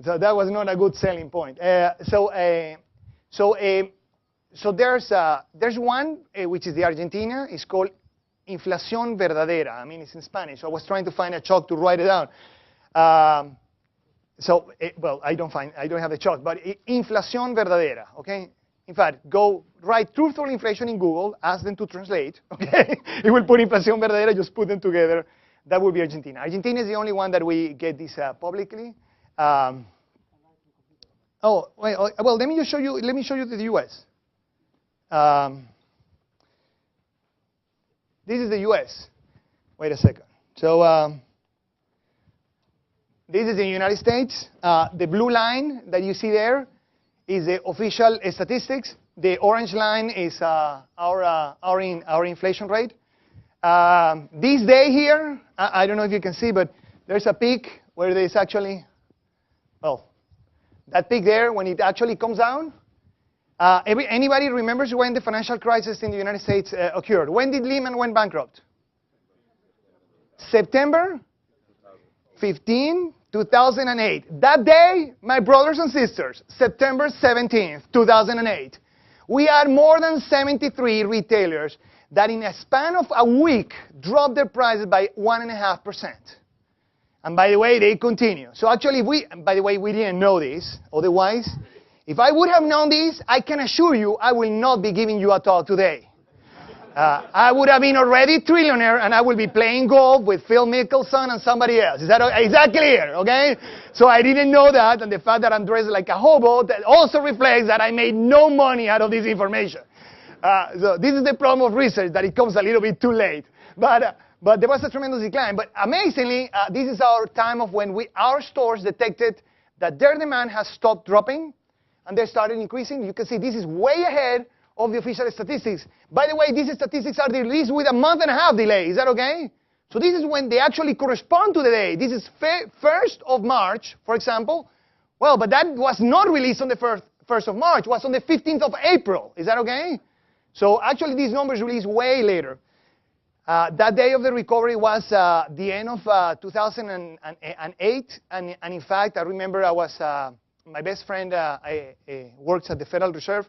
So that was not a good selling point. So there's one which is the Argentina. It's called inflación verdadera. I mean, it's in Spanish. So I was trying to find a chalk to write it down. Well, I don't have the chalk, but inflación verdadera. Okay. In fact, go write truthful inflation in Google, ask them to translate, okay? It will put inflación verdadera, just put them together. That would be Argentina. Argentina is the only one that we get this publicly. Well, let me show you the US. This is the US. Wait a second. So this is the United States. The blue line that you see there is the official statistics. The orange line is our inflation rate. This day here, I don't know if you can see, but there's a peak where there's actually, well, that peak there, when it actually comes down. Anybody remembers when the financial crisis in the United States occurred? When did Lehman went bankrupt? September 15, 2008. That day, my brothers and sisters, September 17th, 2008, we had more than 73 retailers that in a span of a week dropped their prices by 1.5%. And by the way, they continue. So actually, by the way, we didn't know this. Otherwise, if I would have known this, I can assure you I will not be giving you a talk today. I would have been already trillionaire, and I will be playing golf with Phil Mickelson and somebody else. Is that clear? Okay? So I didn't know that, and the fact that I'm dressed like a hobo, that also reflects that I made no money out of this information. So this is the problem of research, that it comes a little bit too late. But there was a tremendous decline. But amazingly, this is our time of when our stores detected that their demand has stopped dropping, and they started increasing. You can see this is way ahead of the official statistics. By the way, these statistics are released with a 1.5-month delay. Is that okay? So this is when they actually correspond to the day. This is 1st of March, for example. Well, but that was not released on the 1st of March. It was on the 15th of April. Is that okay? So actually, these numbers released way later. That day of the recovery was the end of 2008. And in fact, I remember my best friend works at the Federal Reserve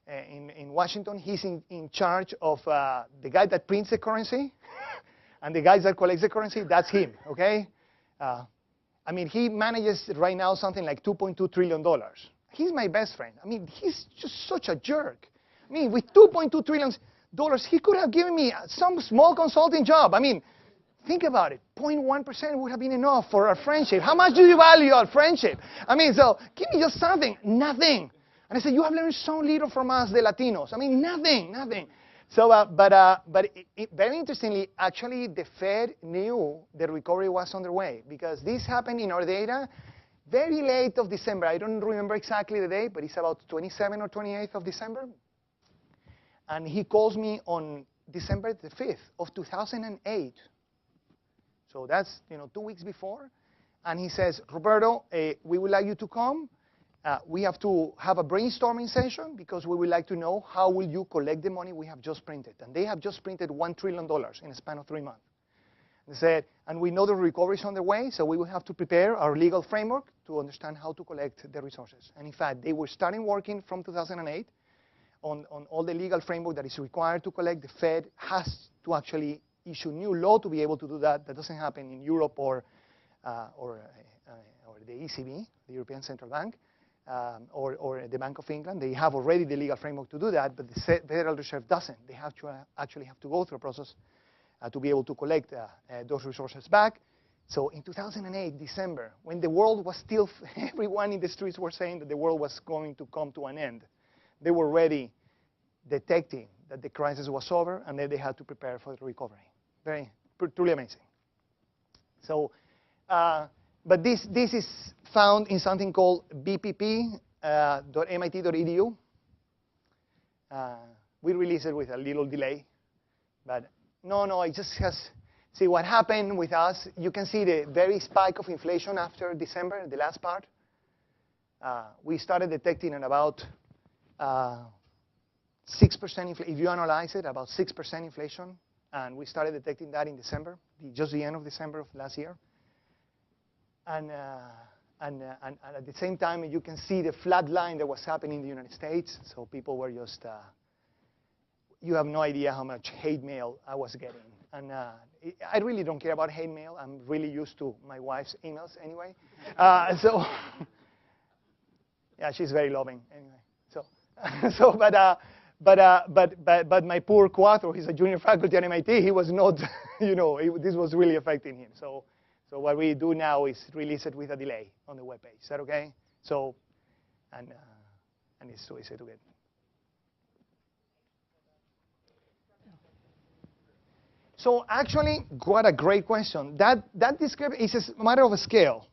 in Washington. He's in charge of the guy that prints the currency and the guys that collects the currency. That's him, okay? I mean, he manages right now something like $2.2 trillion. He's my best friend. I mean, he's just such a jerk. I mean, with $2.2 trillion, he could have given me some small consulting job. I mean, think about it. 0.1% would have been enough for our friendship. How much do you value our friendship? I mean, so give me just something. Nothing. And I said, you have learned so little from us, the Latinos. I mean, nothing. So, very interestingly, actually, the Fed knew the recovery was underway because this happened in our data very late of December. I don't remember exactly the day, but it's about 27th or 28th of December. And he calls me on December the 5th of 2008. So that's 2 weeks before. And he says, Roberto, we would like you to come. We have to have a brainstorming session because we would like to know how will you collect the money we have just printed. And they have just printed $1 trillion in a span of 3 months. They said, and we know the recovery is on the way, so we will have to prepare our legal framework to understand how to collect the resources. And in fact, they were starting working from 2008 on all the legal framework that is required to collect. The Fed has to actually issue new law to be able to do that. That doesn't happen in Europe or the ECB, the European Central Bank. Or the Bank of England. They have already the legal framework to do that, but the Federal Reserve doesn't. They have to actually have to go through a process to be able to collect those resources back. So in 2008, December, when the world was still, everyone in the streets were saying that the world was going to come to an end, they were already detecting that the crisis was over, and then they had to prepare for the recovery. Truly amazing. So, but this is found in something called bpp.mit.edu. We released it with a little delay, but no, it just has. See what happened with us. You can see the very spike of inflation after December, the last part. We started detecting at about 6% inflation. If you analyze it, about 6% inflation, and we started detecting that in December, just the end of December of last year. And at the same time, you can see the flat line that was happening in the United States. So people were just, you have no idea how much hate mail I was getting. And I really don't care about hate mail. I'm really used to my wife's emails anyway. So, yeah, she's very loving anyway. But my poor Cuatro, he's a junior faculty at MIT. He was not, this was really affecting him. So what we do now is release it with a delay on the web page. Is that okay? So, and it's so easy to get. So actually, what a great question. That discrepancy is a matter of a scale.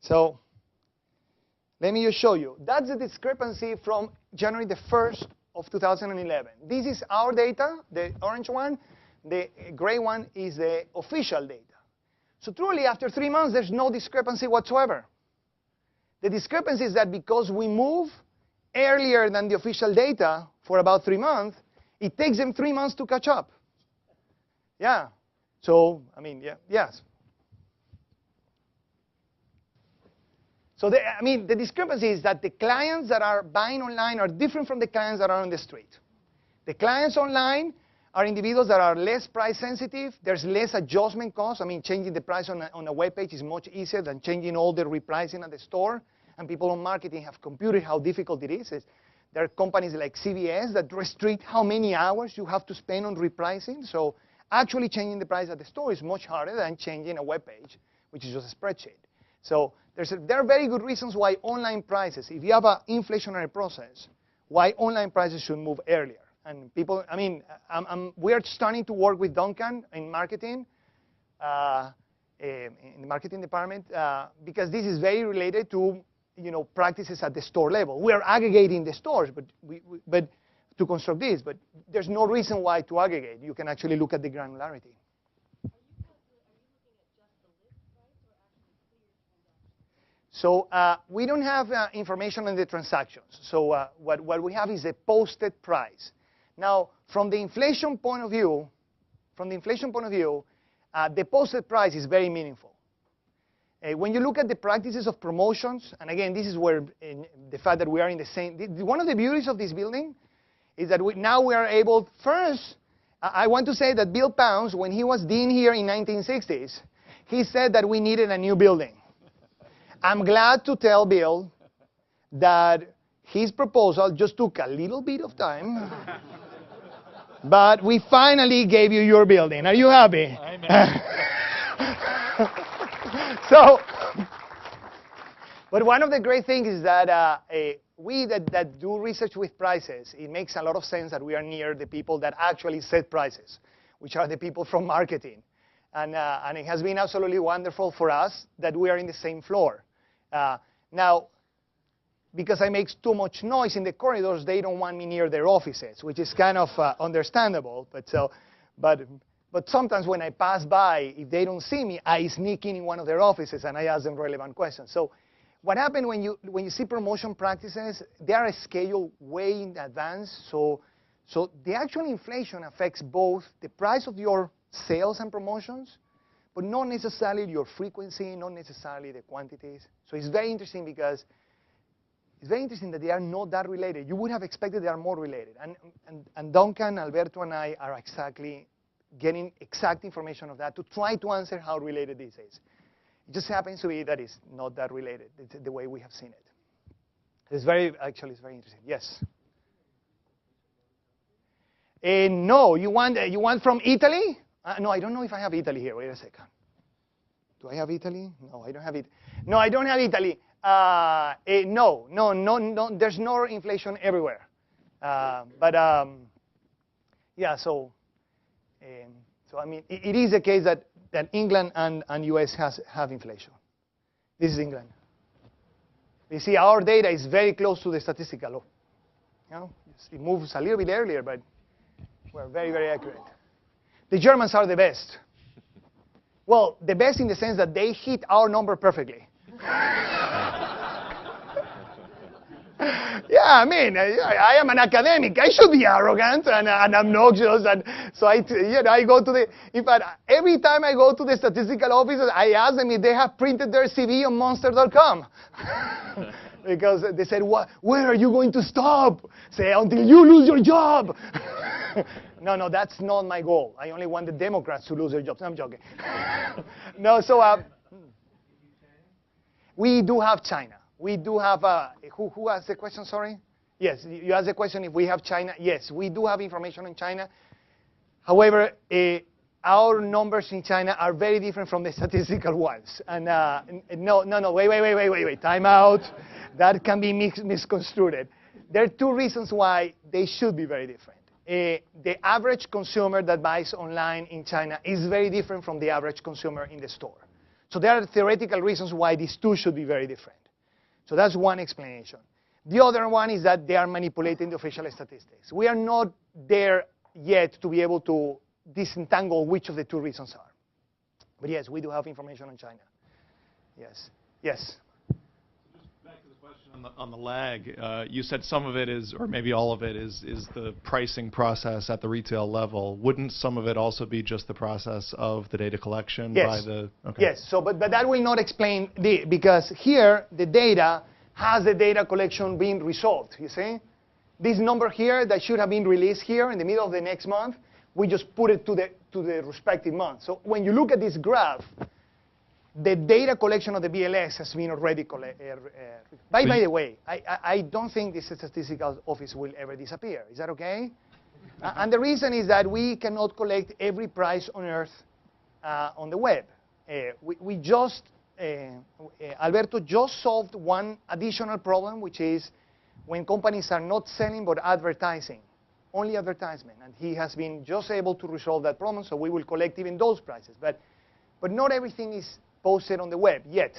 So let me just show you. That's the discrepancy from January the 1st of 2011. This is our data, the orange one. The gray one is the official data. So truly, after 3 months, there's no discrepancy whatsoever. The discrepancy is that because we move earlier than the official data for about 3 months, it takes them 3 months to catch up. Yeah. So, I mean, yes. So, the discrepancy is that the clients that are buying online are different from the clients that are on the street. The clients online are individuals that are less price sensitive. There's less adjustment costs. I mean, changing the price on a web page is much easier than changing all the repricing at the store. And people on marketing have computed how difficult it is. There are companies like CVS that restrict how many hours you have to spend on repricing. So actually changing the price at the store is much harder than changing a web page, which is just a spreadsheet. So there are very good reasons why online prices, if you have an inflationary process, why online prices should move earlier. And people, I mean, we are starting to work with Duncan in marketing, in the marketing department, because this is very related to, practices at the store level. We are aggregating the stores, but to construct this, but there's no reason why to aggregate. You can actually look at the granularity. So we don't have information on the transactions. So what we have is a posted price. Now, from the inflation point of view, the posted price is very meaningful. When you look at the practices of promotions, and again, this is where the fact that we are in the same. One of the beauties of this building is that now we are able. First, I want to say that Bill Pounds, when he was dean here in 1960s, he said that we needed a new building. I'm glad to tell Bill that his proposal just took a little bit of time. But we finally gave you your building. Are you happy? So, but one of the great things is that we that do research with prices, it makes a lot of sense that we are near the people that actually set prices, which are the people from marketing. And it has been absolutely wonderful for us that we are in the same floor. Now, because I make too much noise in the corridors, they don't want me near their offices, which is kind of understandable. But sometimes when I pass by, if they don't see me, I sneak in one of their offices and I ask them relevant questions. So what happens when you see promotion practices, they are scheduled way in advance. So the actual inflation affects both the price of your sales and promotions, but not necessarily your frequency, not necessarily the quantities. So it's very interesting because it's very interesting that they are not that related. You would have expected they are more related. And Duncan, Alberto, and I are exactly getting exact information of that to try to answer how related this is. It just happens to be that it's not that related, it's the way we have seen it. It's very interesting. Yes? No, you want from Italy? No, I don't know if I have Italy here. Wait a second. Do I have Italy? No, I don't have it. No, I don't have Italy. No. There's no inflation everywhere. Yeah. So I mean, it is a case that England and US have inflation. This is England. You see, our data is very close to the statistical law. You know, it moves a little bit earlier, but we're very, very accurate. The Germans are the best. Well, the best in the sense that they hit our number perfectly. Yeah, I mean, I am an academic. I should be arrogant and obnoxious, and so I go to the. In fact, every time I go to the statistical offices, I ask them if they have printed their CV on Monster.com, because they said, "Where are you going to stop? Say until you lose your job." No, that's not my goal. I only want the Democrats to lose their jobs. No, I'm joking. No, so we do have China. We do have, who asked the question, sorry? Yes, you asked the question if we have China. Yes, we do have information on China. However, our numbers in China are very different from the statistical ones. And no, wait, time out. That can be misconstrued. There are two reasons why they should be very different. The average consumer that buys online in China is very different from the average consumer in the store. So there are theoretical reasons why these two should be very different. So that's one explanation. The other one is that they are manipulating the official statistics. We are not there yet to be able to disentangle which of the two reasons are. But yes, we do have information on China. Yes. Just back to the question on the lag. You said some of it is, or maybe all of it is the pricing process at the retail level. Wouldn't some of it also be just the process of the data collection by the? Okay. Yes. So, but that will not explain because here the data has the data collection being resolved. You see, this number here that should have been released here in the middle of the next month, we just put it to the respective month. So when you look at this graph, the data collection of the BLS has been already collected. By the way, I don't think this statistical office will ever disappear. Is that okay? And the reason is that we cannot collect every price on Earth on the web. Alberto just solved one additional problem, which is when companies are not selling but advertising, only advertisement. And he has been just able to resolve that problem, so we will collect even those prices. But not everything is posted on the web yet.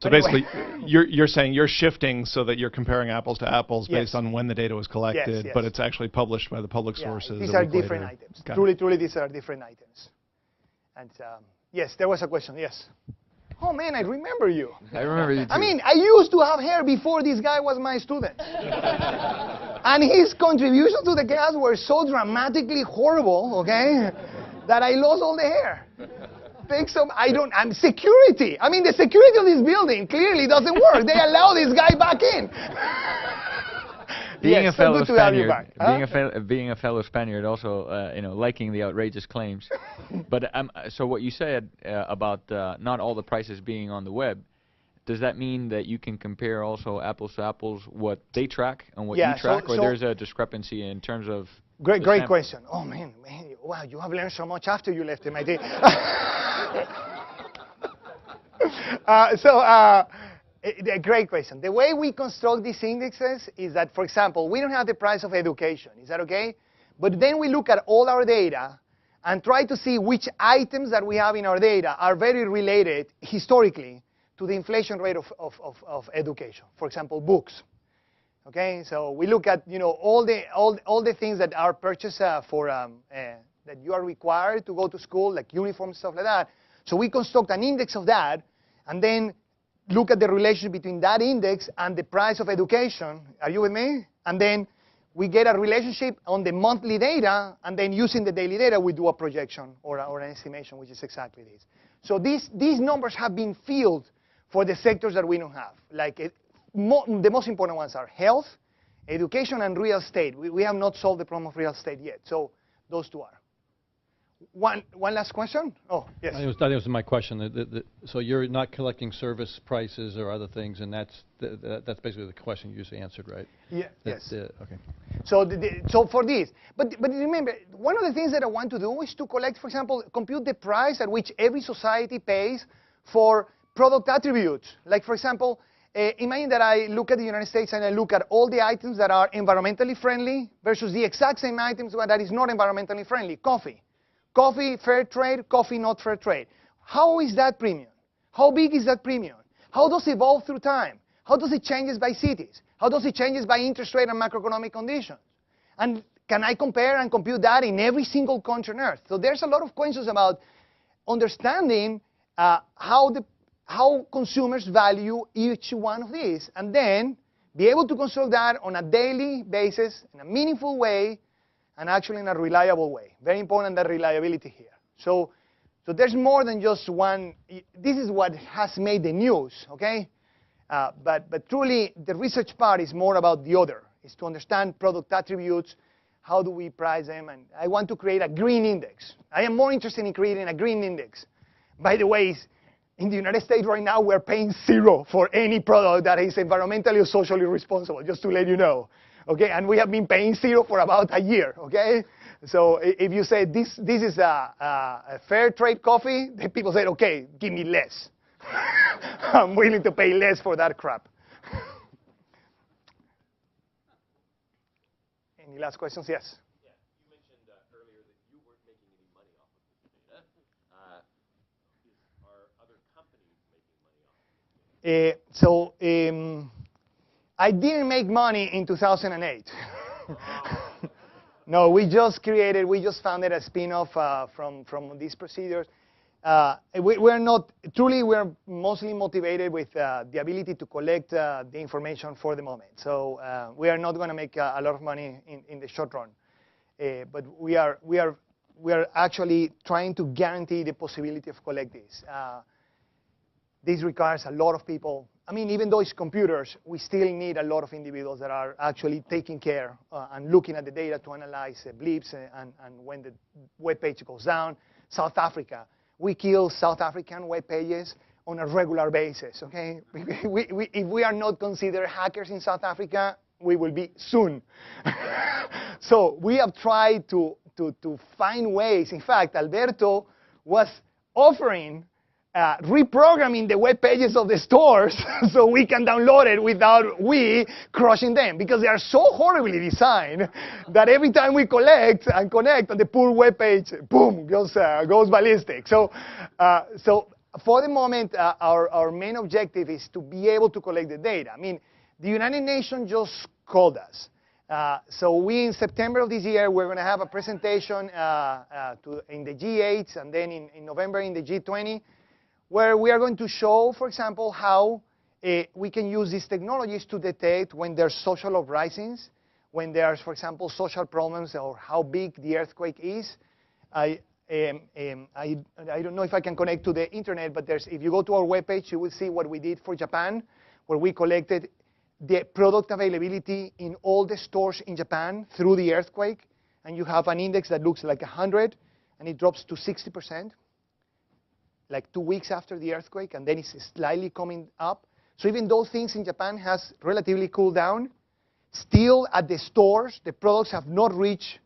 So basically, you're saying you're shifting so that you're comparing apples to apples based on when the data was collected, but it's actually published by the public sources. These are different items. Truly, these are different items. And yes, there was a question. Yes. Oh man, I remember you. I remember you too. I mean, I used to have hair before this guy was my student. And his contributions to the class were so dramatically horrible, okay, that I lost all the hair. I'm security. I mean, the security of this building clearly doesn't work. They allow this guy back in. Being a fellow Spaniard, being a fellow Spaniard, also liking the outrageous claims. But so what you said about not all the prices being on the web, does that mean that you can compare also apples to apples what they track and what you track, or there's a discrepancy in terms of Great question. Oh man, wow, you have learned so much after you left MIT. Great question. The way we construct these indexes is that, for example, we don't have the price of education. Is that okay? But then we look at all our data and try to see which items that we have in our data are very related historically to the inflation rate of education. For example, books. Okay, so we look at all the things that are purchased for that you are required to go to school, like uniforms, stuff like that. So we construct an index of that, and then look at the relationship between that index and the price of education. Are you with me? And then we get a relationship on the monthly data, and then using the daily data, we do a projection or an estimation, which is exactly this. So these numbers have been filled for the sectors that we don't have. Like the most important ones are health, education, and real estate. We have not solved the problem of real estate yet. So those two are. One last question? Oh, yes. That was my question. So you're not collecting service prices or other things, and that's basically the question you just answered, right? Yeah. Yes. Okay. So for this, but remember, one of the things that I want to do is to collect, for example, compute the price at which every society pays for product attributes. Like, for example, imagine that I look at the United States and I look at all the items that are environmentally friendly versus the exact same items that is not environmentally friendly. Coffee. Coffee, fair trade, coffee, not fair trade. How is that premium? How big is that premium? How does it evolve through time? How does it change by cities? How does it change by interest rate and macroeconomic conditions? And can I compare and compute that in every single country on Earth? So there's a lot of questions about understanding how consumers value each one of these, and then be able to construct that on a daily basis in a meaningful way, and actually in a reliable way. Very important, that reliability here. So there's more than just one. This is what has made the news, okay? But truly, the research part is more about the other. It's to understand product attributes, how do we price them, and I want to create a green index. I am more interested in creating a green index. By the way, in the United States right now, we're paying 0 for any product that is environmentally or socially responsible, just to let you know. Okay, and we have been paying 0 for about a year, okay? So if you say this is a fair trade coffee, then people say, okay, give me less. I'm willing to pay less for that crap. Any last questions? Yes? Yeah, you mentioned earlier that you weren't making any money off of this data. Are other companies making money off of this data? I didn't make money in 2008. No, we just founded a spin-off from these procedures. We're mostly motivated with the ability to collect the information for the moment. So we are not going to make a lot of money in the short run. But we are actually trying to guarantee the possibility of collect this. This requires a lot of people. I mean, even though it's computers, we still need a lot of individuals that are actually taking care and looking at the data to analyze blips and when the web page goes down. South Africa, we kill South African web pages on a regular basis, okay? If we are not considered hackers in South Africa, we will be soon. So we have tried to find ways. In fact, Alberto was offering reprogramming the web pages of the stores so we can download it without we crushing them, because they are so horribly designed that every time we collect and connect on the poor web page, boom, goes ballistic. So for the moment, our main objective is to be able to collect the data. I mean, the United Nations just called us. So we, in September of this year, we're going to have a presentation in the G8 and then in November in the G20, where we are going to show, for example, how we can use these technologies to detect when there's social uprisings, when there's, for example, social problems, or how big the earthquake is. I don't know if I can connect to the internet, but if you go to our webpage, you will see what we did for Japan, where we collected the product availability in all the stores in Japan through the earthquake. And you have an index that looks like 100, and it drops to 60%. Like 2 weeks after the earthquake, and then it's slightly coming up. So even though things in Japan has relatively cooled down, still at the stores, the products have not reached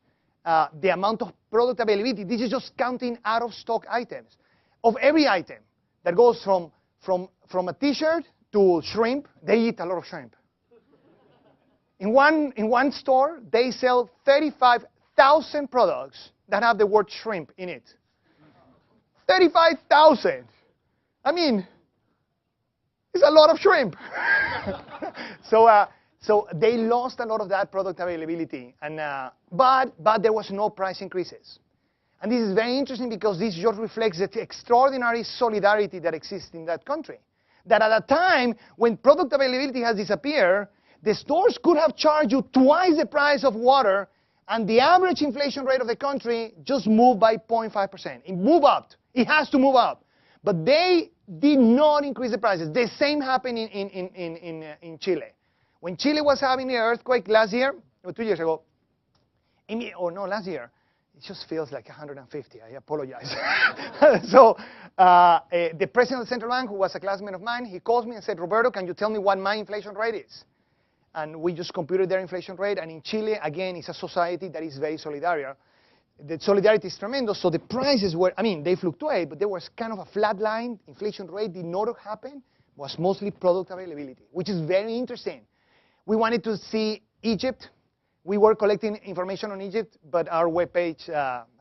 the amount of product availability. This is just counting out-of-stock items. Of every item that goes from a T-shirt to shrimp, they eat a lot of shrimp. In one store, they sell 35,000 products that have the word shrimp in it. 35,000. I mean, it's a lot of shrimp. So they lost a lot of that product availability, and but there was no price increases. And this is very interesting because this just reflects the extraordinary solidarity that exists in that country. That at a time when product availability has disappeared, the stores could have charged you twice the price of water, and the average inflation rate of the country just moved by 0.5%. It moved up. It has to move up. But they did not increase the prices. The same happened in Chile. When Chile was having the earthquake last year, or 2 years ago, last year, it just feels like 150. I apologize. So the president of the central bank, who was a classmate of mine, he calls me and said, Roberto, can you tell me what my inflation rate is? And we just computed their inflation rate. And in Chile, again, it's a society that is very solidary. The solidarity is tremendous. So the prices were, they fluctuate, but there was kind of a flat line. Inflation rate did not happen. It was mostly product availability, which is very interesting. We wanted to see Egypt. We were collecting information on Egypt, but our webpage,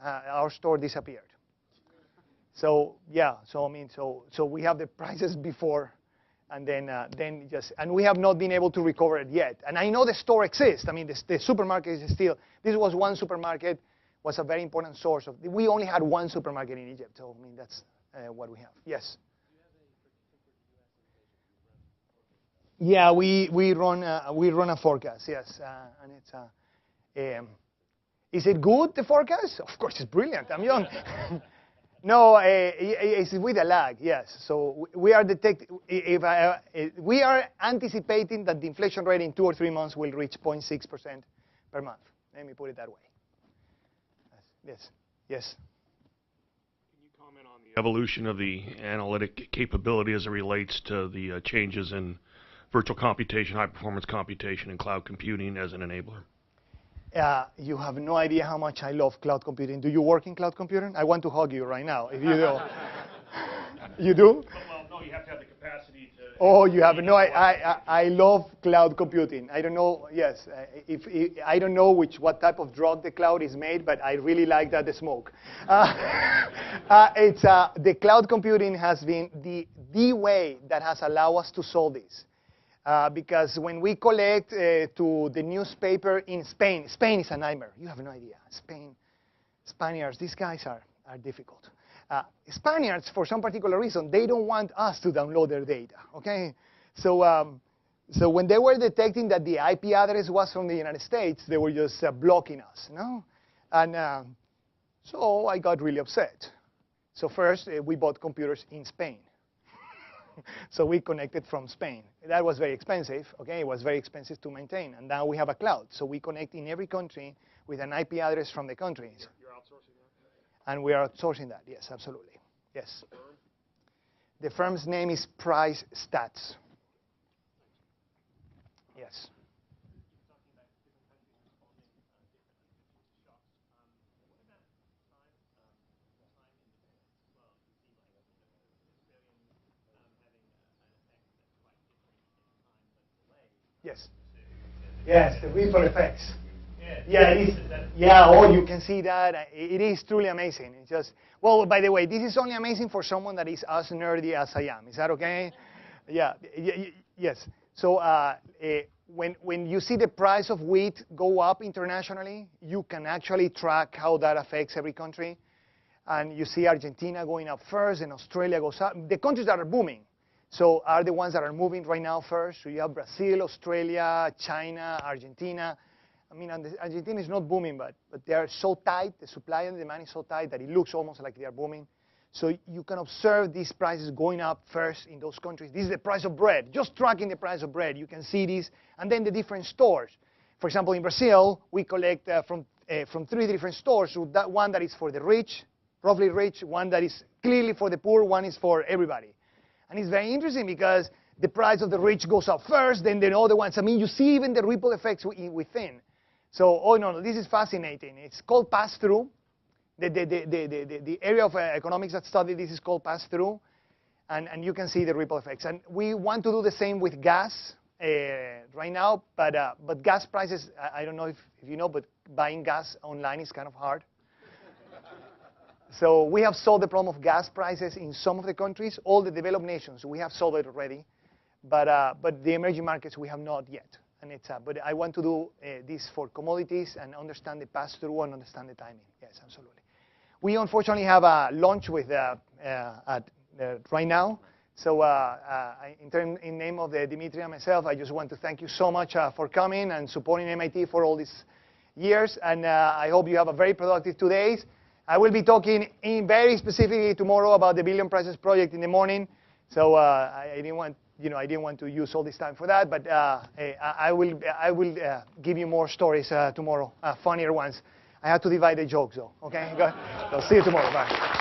our store disappeared. So yeah, so we have the prices before, and then we have not been able to recover it yet. And I know the store exists. The supermarket is still. This was one supermarket, was a very important source of. We only had one supermarket in Egypt, so that's what we have. Yes. Yeah, we run a forecast. Yes, and it's. Is it good, the forecast? Of course, it's brilliant. I'm young. No, it's with a lag. Yes. So we are we are anticipating that the inflation rate in 2 or 3 months will reach 0.6% per month. Let me put it that way. Yes. Yes. Can you comment on the evolution of the analytic capability as it relates to the changes in virtual computation, high-performance computation, and cloud computing as an enabler? You have no idea how much I love cloud computing. Do you work in cloud computing? I want to hug you right now, if you do. You do? Well, no, you have to have the capacity to... Oh, you have no... I love cloud computing. I don't know, yes. I don't know what type of drug the cloud is made, but I really like the smoke. The cloud computing has been the way that has allowed us to solve this. Because when we collect to the newspaper in Spain is a nightmare. You have no idea. Spaniards, these guys are difficult. Spaniards, for some particular reason, they don't want us to download their data, okay? So when they were detecting that the IP address was from the United States, they were just blocking us, no? And so I got really upset. So first, we bought computers in Spain. So we connected from Spain. That was very expensive, okay? It was very expensive to maintain. And now we have a cloud. So we connect in every country with an IP address from the country. You're outsourcing that? And we are outsourcing that, yes, absolutely. Yes. The firm's name is Price Stats. Yes. Yes. Yes, the ripple effects. Yeah, it is. Yeah, oh, you can see that. It is truly amazing. It's just, well, by the way, this is only amazing for someone that is as nerdy as I am. Is that okay? Yeah, yes. So when you see the price of wheat go up internationally, you can actually track how that affects every country. And you see Argentina going up first, and Australia goes up. The countries that are booming. So are the ones that are moving right now first. So you have Brazil, Australia, China, Argentina. Argentina is not booming, but they are so tight. The supply and demand is so tight that it looks almost like they are booming. So you can observe these prices going up first in those countries. This is the price of bread. Just tracking the price of bread, you can see this. And then the different stores. For example, in Brazil, we collect from 3 different stores. So that one that is for the rich, roughly rich, one that is clearly for the poor, one is for everybody. And it's very interesting because the price of the rich goes up first, then the other ones. You see even the ripple effects within. So, oh no, this is fascinating. It's called pass-through. The area of economics that study this is called pass-through. And you can see the ripple effects. And we want to do the same with gas right now, but gas prices, I don't know if you know, but buying gas online is kind of hard. So we have solved the problem of gas prices in some of the countries, all the developed nations, we have solved it already. But the emerging markets, we have not yet. And but I want to do this for commodities and understand the pass-through and understand the timing. Yes, absolutely. We unfortunately have a launch with right now. So in name of Dimitris and myself, I just want to thank you so much for coming and supporting MIT for all these years. And I hope you have a very productive 2 days. I will be talking very specifically tomorrow about the Billion Prices project in the morning. So I didn't want to use all this time for that. But I will give you more stories tomorrow, funnier ones. I have to divide the jokes, though. Okay? So see you tomorrow. Bye.